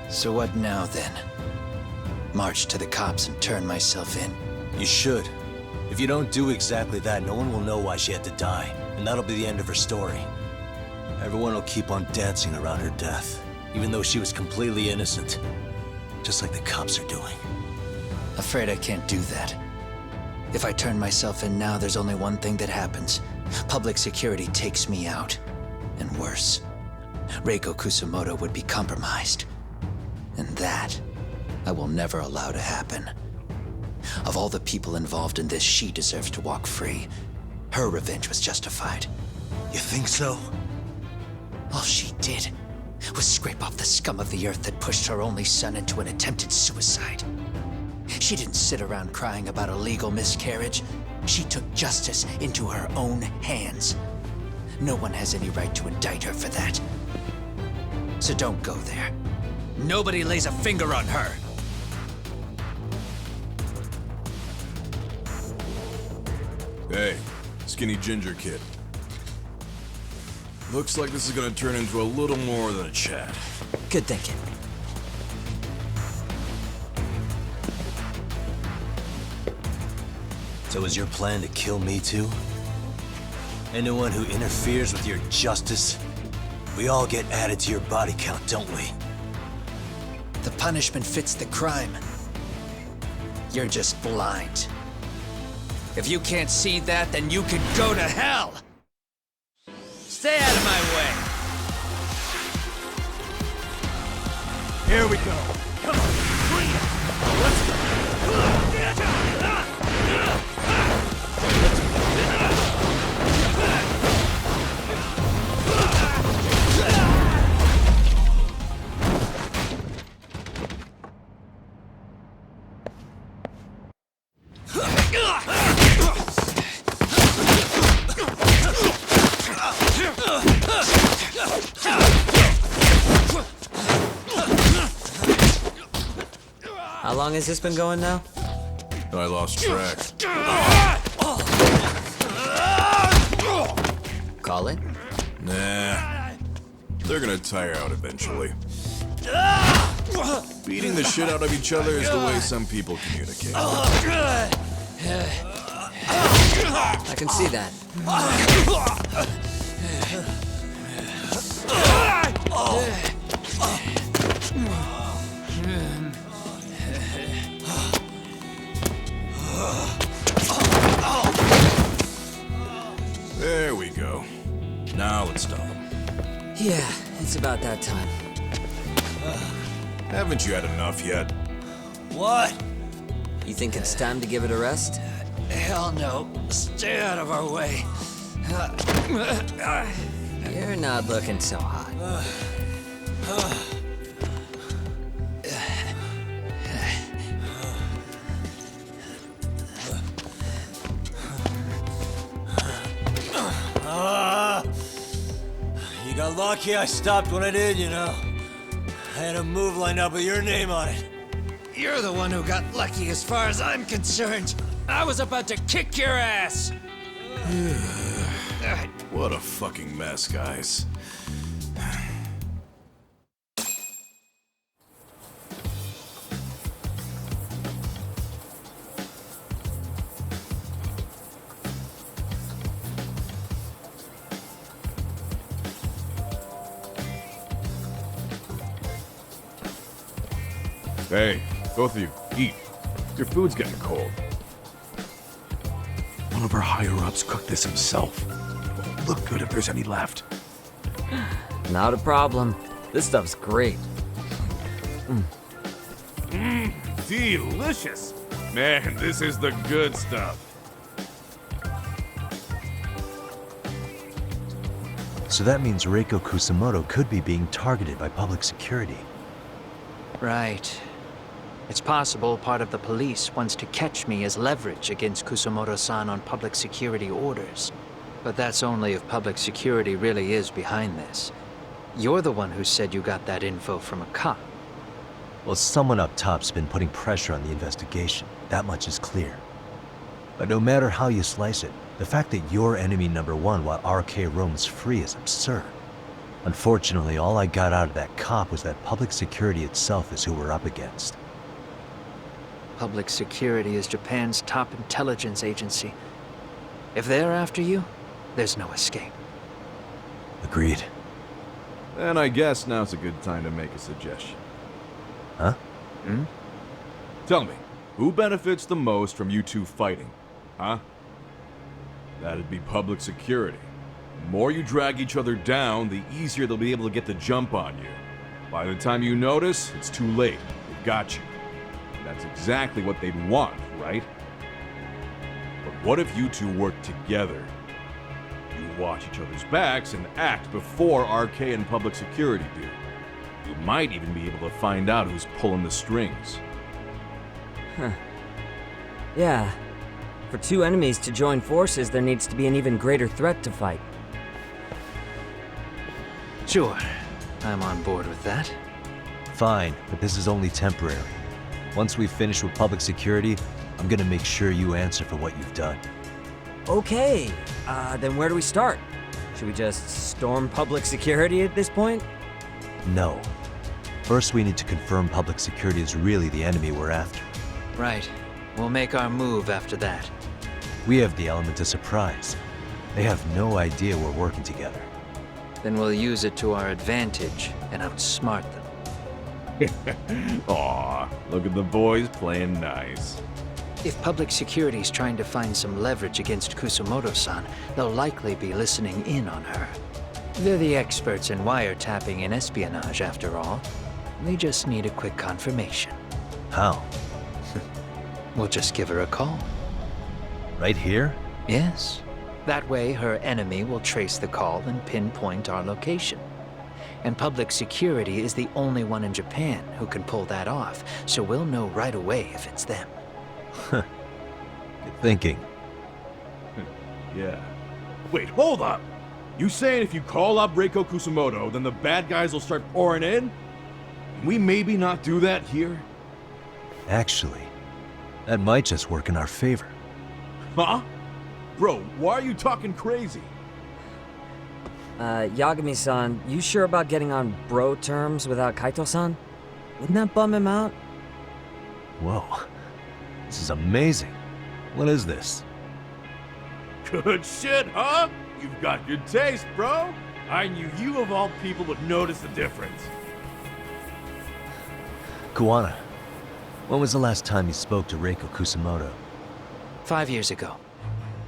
So what now, then? March to the cops and turn myself in? You should. If you don't do exactly that, no one will know why she had to die, and that'll be the end of her story. Everyone will keep on dancing around her death, even though she was completely innocent. Just like the cops are doing. Afraid I can't do that. If I turn myself in now, there's only one thing that happens. Public security takes me out. And worse, Reiko Kusamoto would be compromised. And that, I will never allow to happen. Of all the people involved in this, she deserves to walk free. Her revenge was justified. You think so? All she did was scrape off the scum of the earth that pushed her only son into an attempted suicide. She didn't sit around crying about a legal miscarriage. She took justice into her own hands. No one has any right to indict her for that. So don't go there. Nobody lays a finger on her. Hey, skinny ginger kid. Looks like this is gonna turn into a little more than a chat. Good thinking. So is your plan to kill me too? Anyone who interferes with your justice? We all get added to your body count, don't we? The punishment fits the crime. You're just blind. If you can't see that, then you can go to hell! Stay out of my way! Here we go. Come on, bring it. Let's go. How long has this been going now? I lost track. Call it? Nah. They're gonna tire out eventually. Beating the shit out of each other is the way some people communicate. I can see that. There we go. Now let's stop them. Yeah, it's about that time. Haven't you had enough yet? What? You think it's time to give it a rest? Hell no. Stay out of our way. You're not looking so hot. You got lucky I stopped when I did, you know. I had a move lined up with your name on it. You're the one who got lucky as far as I'm concerned. I was about to kick your ass. What a fucking mess, guys. Hey, both of you, eat. Your food's getting cold. One of our higher-ups cooked this himself. Won't look good if there's any left. Not a problem. This stuff's great. Delicious. Man, this is the good stuff. So that means Reiko Kusamoto could be being targeted by public security. Right. It's possible part of the police wants to catch me as leverage against Kusamoto-san on public security orders. But that's only if public security really is behind this. You're the one who said you got that info from a cop. Well, someone up top's been putting pressure on the investigation. That much is clear. But no matter how you slice it, the fact that you're enemy number one while RK roams free is absurd. Unfortunately, all I got out of that cop was that public security itself is who we're up against. Public security is Japan's top intelligence agency. If they're after you, there's no escape. Agreed. And I guess now's a good time to make a suggestion. Huh? Tell me, who benefits the most from you two fighting? Huh? That'd be public security. The more you drag each other down, the easier they'll be able to get the jump on you. By the time you notice, it's too late. They've got you. And that's exactly what they'd want, right? But what if you two work together? You watch each other's backs and act before RK and public security do. You might even be able to find out who's pulling the strings. Huh. Yeah. For two enemies to join forces, there needs to be an even greater threat to fight. Sure. I'm on board with that. Fine, but this is only temporary. Once we finish with public security, I'm gonna make sure you answer for what you've done. Okay, then where do we start? Should we just storm public security at this point? No. First, we need to confirm public security is really the enemy we're after. Right. We'll make our move after that. We have the element of surprise. They have no idea we're working together. Then we'll use it to our advantage and outsmart them. Aw, look at the boys playing nice. If public security's trying to find some leverage against Kusumoto-san, they'll likely be listening in on her. They're the experts in wiretapping and espionage, after all. They just need a quick confirmation. How? We'll just give her a call. Right here? Yes. That way, her enemy will trace the call and pinpoint our location. And public security is the only one in Japan who can pull that off, so we'll know right away if it's them. Good thinking. Yeah. Wait, hold up! You saying if you call up Reiko Kusumoto, then the bad guys will start pouring in? Can we maybe not do that here? Actually, that might just work in our favor. Huh? Bro, why are you talking crazy? Yagami-san, you sure about getting on bro terms without Kaito-san? Wouldn't that bum him out? Whoa. This is amazing. What is this? Good shit, huh? You've got good taste, bro. I knew you of all people would notice the difference. Kuwana, when was the last time you spoke to Reiko Kusumoto? 5 years ago,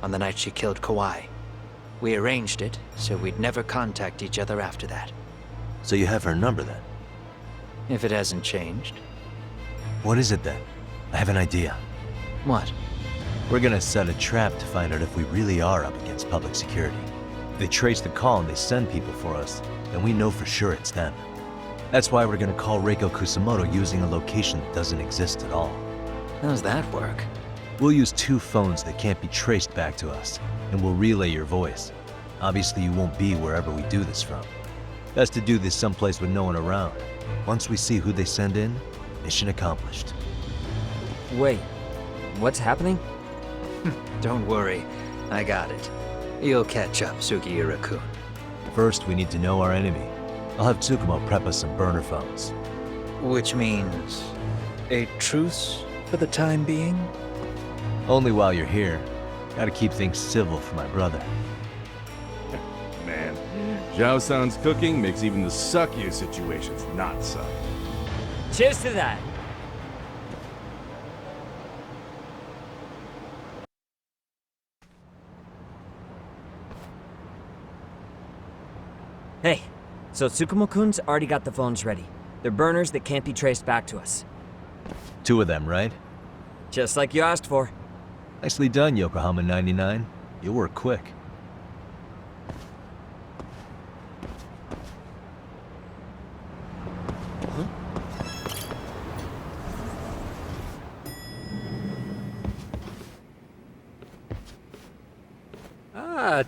on the night she killed Kawai. We arranged it, so we'd never contact each other after that. So you have her number then? If it hasn't changed. What is it then? I have an idea. What? We're gonna set a trap to find out if we really are up against public security. If they trace the call and they send people for us, then we know for sure it's them. That's why we're gonna call Reiko Kusumoto using a location that doesn't exist at all. How's that work? We'll use 2 phones that can't be traced back to us, and we'll relay your voice. Obviously, you won't be wherever we do this from. Best to do this someplace with no one around. Once we see who they send in, mission accomplished. Wait, what's happening? Don't worry, I got it. You'll catch up, Sugiura-kun. First, we need to know our enemy. I'll have Tsukumo prep us some burner phones. Which means a truce for the time being? Only while you're here. Gotta keep things civil for my brother. Man, Zhao-san's cooking makes even the suckiest situations not suck. Cheers to that! Hey, so Tsukumo-kun's already got the phones ready. They're burners that can't be traced back to us. 2 of them, right? Just like you asked for. Nicely done, Yokohama 99. You work quick.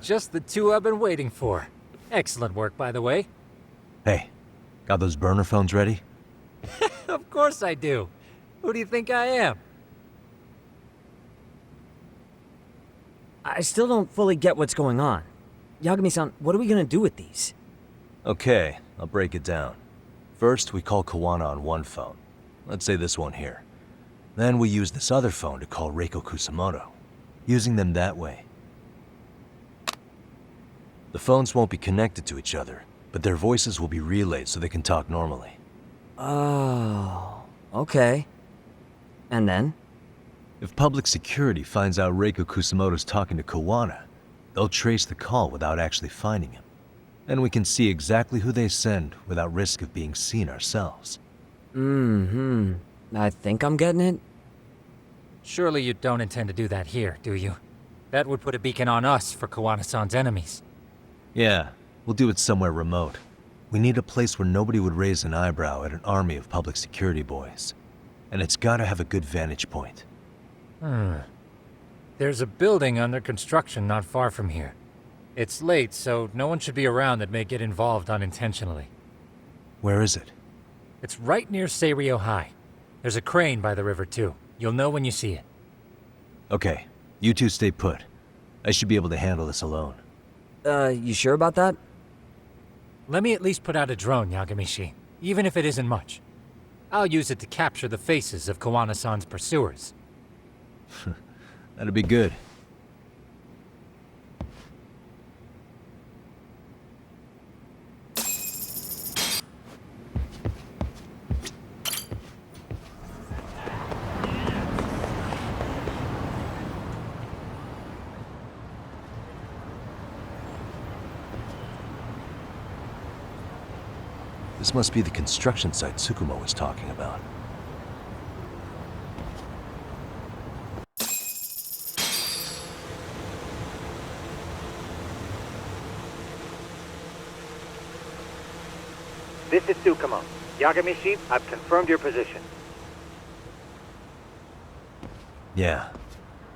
Just the 2 I've been waiting for. Excellent work, by the way. Hey, got those burner phones ready? Of course I do. Who do you think I am? I still don't fully get what's going on. Yagami-san, what are we gonna do with these? Okay, I'll break it down. First, we call Kawana on one phone. Let's say this one here. Then we use this other phone to call Reiko Kusumoto. Using them that way. The phones won't be connected to each other, but their voices will be relayed so they can talk normally. Oh, okay. And then? If public security finds out Reiko Kusamoto's talking to Kawana, they'll trace the call without actually finding him. And we can see exactly who they send without risk of being seen ourselves. I think I'm getting it. Surely you don't intend to do that here, do you? That would put a beacon on us for Kawana-san's enemies. Yeah, we'll do it somewhere remote. We need a place where nobody would raise an eyebrow at an army of public security boys. And it's gotta have a good vantage point. There's a building under construction not far from here. It's late, so no one should be around that may get involved unintentionally. Where is it? It's right near Seiryo High. There's a crane by the river, too. You'll know when you see it. Okay, you two stay put. I should be able to handle this alone. You sure about that? Let me at least put out a drone, Yagamishi, even if it isn't much. I'll use it to capture the faces of Kawana-san's pursuers. That'd be good. This must be the construction site Tsukumo was talking about. This is Tsukumo. Yagamishi, I've confirmed your position. Yeah,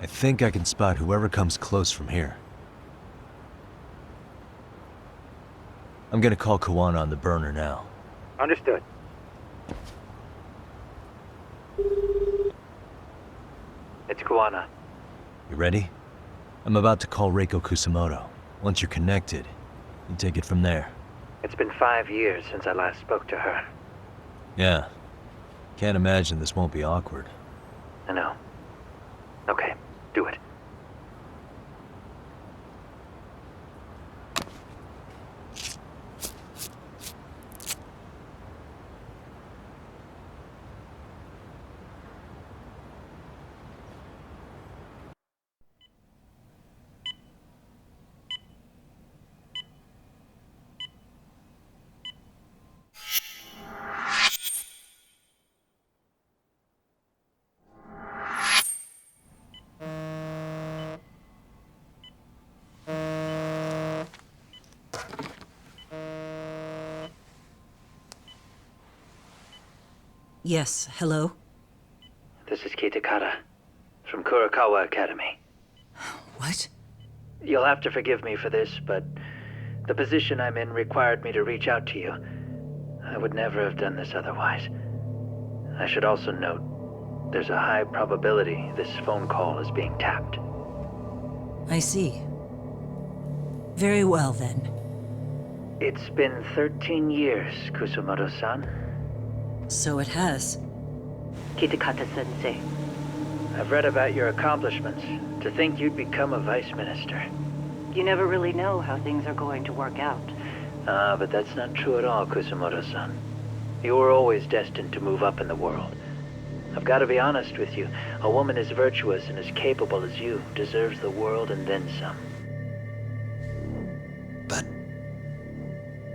I think I can spot whoever comes close from here. I'm gonna call Kawana on the burner now. Understood. It's Kawana. You ready? I'm about to call Reiko Kusamoto. Once you're connected, you take it from there. It's been 5 years since I last spoke to her. Yeah. Can't imagine this won't be awkward. I know. Okay, do it. Yes, hello? This is Kitakata, from Kurakawa Academy. What? You'll have to forgive me for this, but the position I'm in required me to reach out to you. I would never have done this otherwise. I should also note, there's a high probability this phone call is being tapped. I see. Very well, then. It's been 13 years, Kusumoto-san. So it has. Kitakata-sensei. I've read about your accomplishments. To think you'd become a vice minister. You never really know how things are going to work out. But that's not true at all, Kusumoto-san. You were always destined to move up in the world. I've got to be honest with you. A woman as virtuous and as capable as you deserves the world and then some. But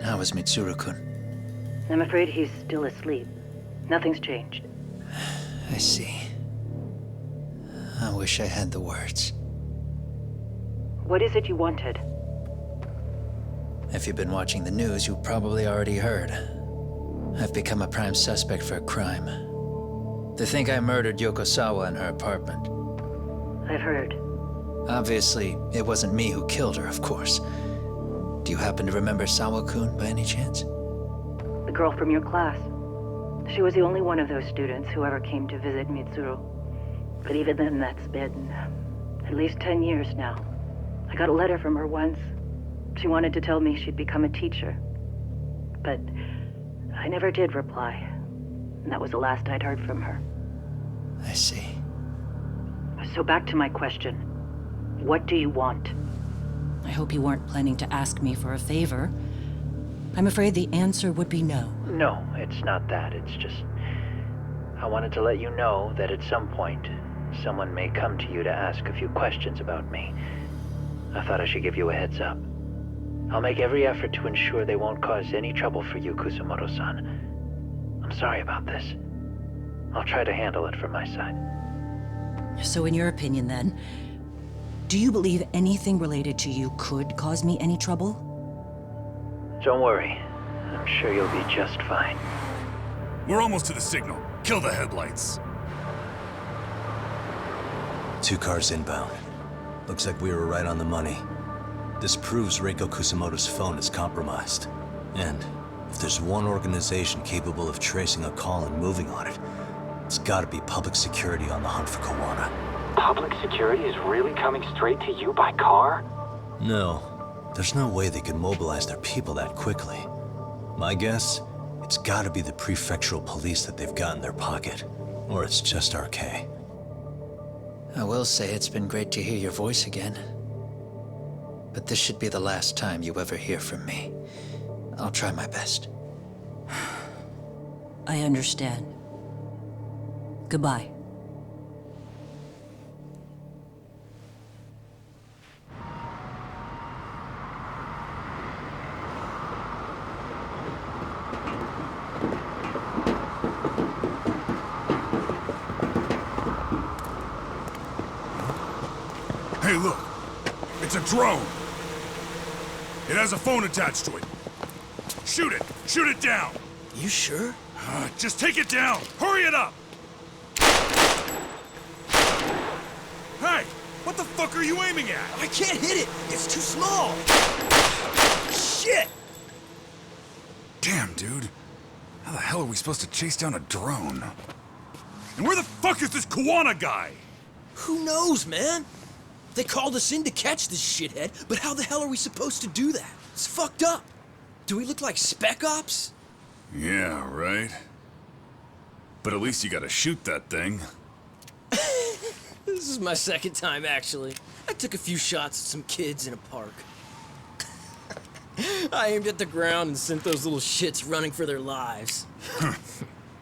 how is Mitsuru-kun? I'm afraid he's still asleep. Nothing's changed. I see. I wish I had the words. What is it you wanted? If you've been watching the news, you probably already heard. I've become a prime suspect for a crime. They think I murdered Yokosawa in her apartment. I've heard. Obviously, it wasn't me who killed her, of course. Do you happen to remember Sawa-kun by any chance? The girl from your class. She was the only one of those students who ever came to visit Mitsuru. But even then, that's been at least 10 years now. I got a letter from her once. She wanted to tell me she'd become a teacher. But I never did reply. And that was the last I'd heard from her. I see. So back to my question. What do you want? I hope you weren't planning to ask me for a favor. I'm afraid the answer would be no. No, it's not that. It's just... I wanted to let you know that at some point, someone may come to you to ask a few questions about me. I thought I should give you a heads up. I'll make every effort to ensure they won't cause any trouble for you, Kusumoto-san. I'm sorry about this. I'll try to handle it from my side. So in your opinion then, do you believe anything related to you could cause me any trouble? Don't worry. I'm sure you'll be just fine. We're almost to the signal. Kill the headlights. 2 cars inbound. Looks like we were right on the money. This proves Reiko Kusumoto's phone is compromised. And if there's one organization capable of tracing a call and moving on it, it's gotta be public security on the hunt for Kawana. Public security is really coming straight to you by car? No. There's no way they could mobilize their people that quickly. My guess, it's gotta be the prefectural police that they've got in their pocket. Or it's just RK. I will say it's been great to hear your voice again. But this should be the last time you ever hear from me. I'll try my best. I understand. Goodbye. Hey, look! It's a drone! It has a phone attached to it. Shoot it! Shoot it down! You sure? Just take it down! Hurry it up! Hey! What the fuck are you aiming at? I can't hit it! It's too small! Shit! Damn, dude. How the hell are we supposed to chase down a drone? And where the fuck is this Kawana guy? Who knows, man? They called us in to catch this shithead, but how the hell are we supposed to do that? It's fucked up. Do we look like spec ops? Yeah, right. But at least you gotta shoot that thing. This is my second time, actually. I took a few shots at some kids in a park. I aimed at the ground and sent those little shits running for their lives.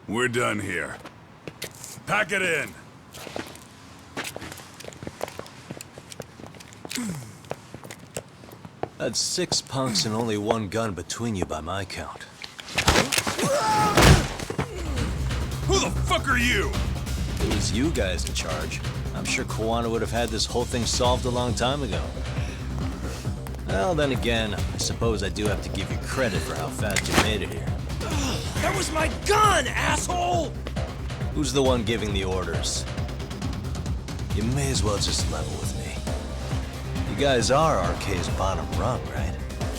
We're done here. Pack it in. That's 6 punks and only 1 gun between you by my count. Who the fuck are you? It was you guys in charge. I'm sure Kawana would have had this whole thing solved a long time ago. Well, then again, I suppose I do have to give you credit for how fast you made it here. That was my gun, asshole! Who's the one giving the orders? You may as well just level with me. You guys are RK's bottom rung, right?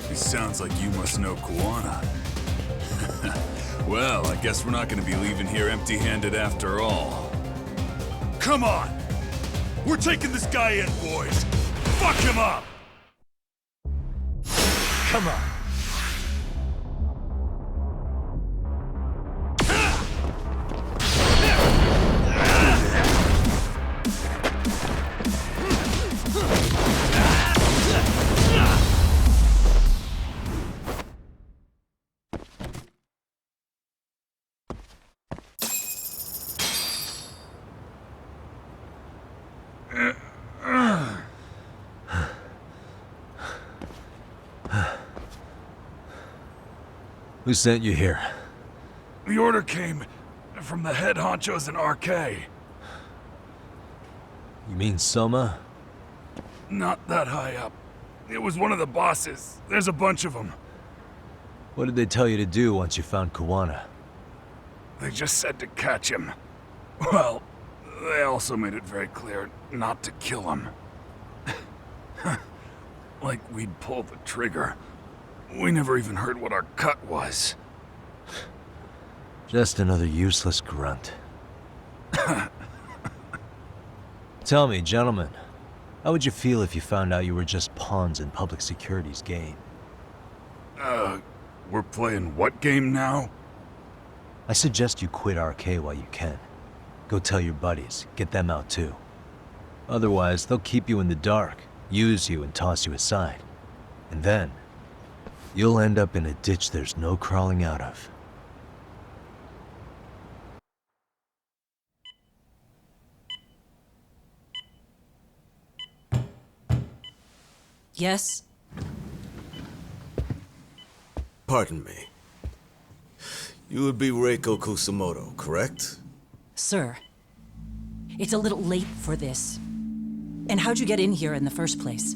It sounds like you must know Kawana. Well, I guess we're not gonna be leaving here empty-handed after all. Come on! We're taking this guy in, boys! Fuck him up! Come on. Who sent you here? The order came from the head honchos in RK. You mean Soma? Not that high up. It was one of the bosses. There's a bunch of them. What did they tell you to do once you found Kawana? They just said to catch him. Well, they also made it very clear not to kill him. Like we'd pull the trigger. We never even heard what our cut was. Just another useless grunt. Tell me, gentlemen, how would you feel if you found out you were just pawns in public security's game? We're playing what game now? I suggest you quit RK while you can. Go tell your buddies, get them out too. Otherwise, they'll keep you in the dark, use you and toss you aside. And then, you'll end up in a ditch there's no crawling out of. Yes? Pardon me. You would be Reiko Kusamoto, correct? Sir, it's a little late for this. And how'd you get in here in the first place?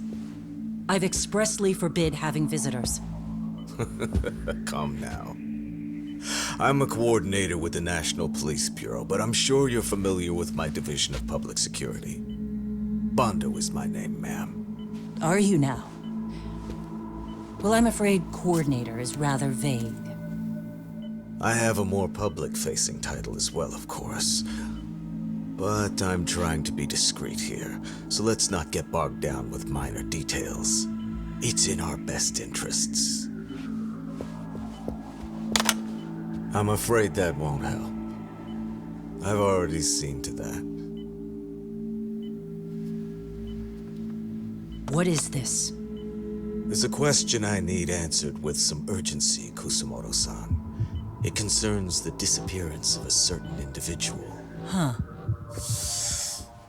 I've expressly forbid having visitors. Come now. I'm a coordinator with the National Police Bureau, but I'm sure you're familiar with my Division of Public Security. Bondo is my name, ma'am. Are you now? Well, I'm afraid coordinator is rather vague. I have a more public-facing title as well, of course. But I'm trying to be discreet here, so let's not get bogged down with minor details. It's in our best interests. I'm afraid that won't help. I've already seen to that. What is this? There's a question I need answered with some urgency, Kusamoto-san. It concerns the disappearance of a certain individual. Huh.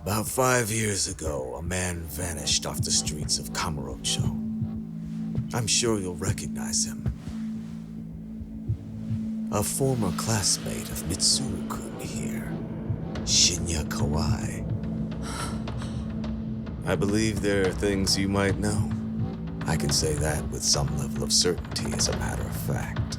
About 5 years ago, a man vanished off the streets of Kamurocho. I'm sure you'll recognize him. A former classmate of Mitsuru-kun here, Shinya Kawai. I believe there are things you might know. I can say that with some level of certainty, as a matter of fact.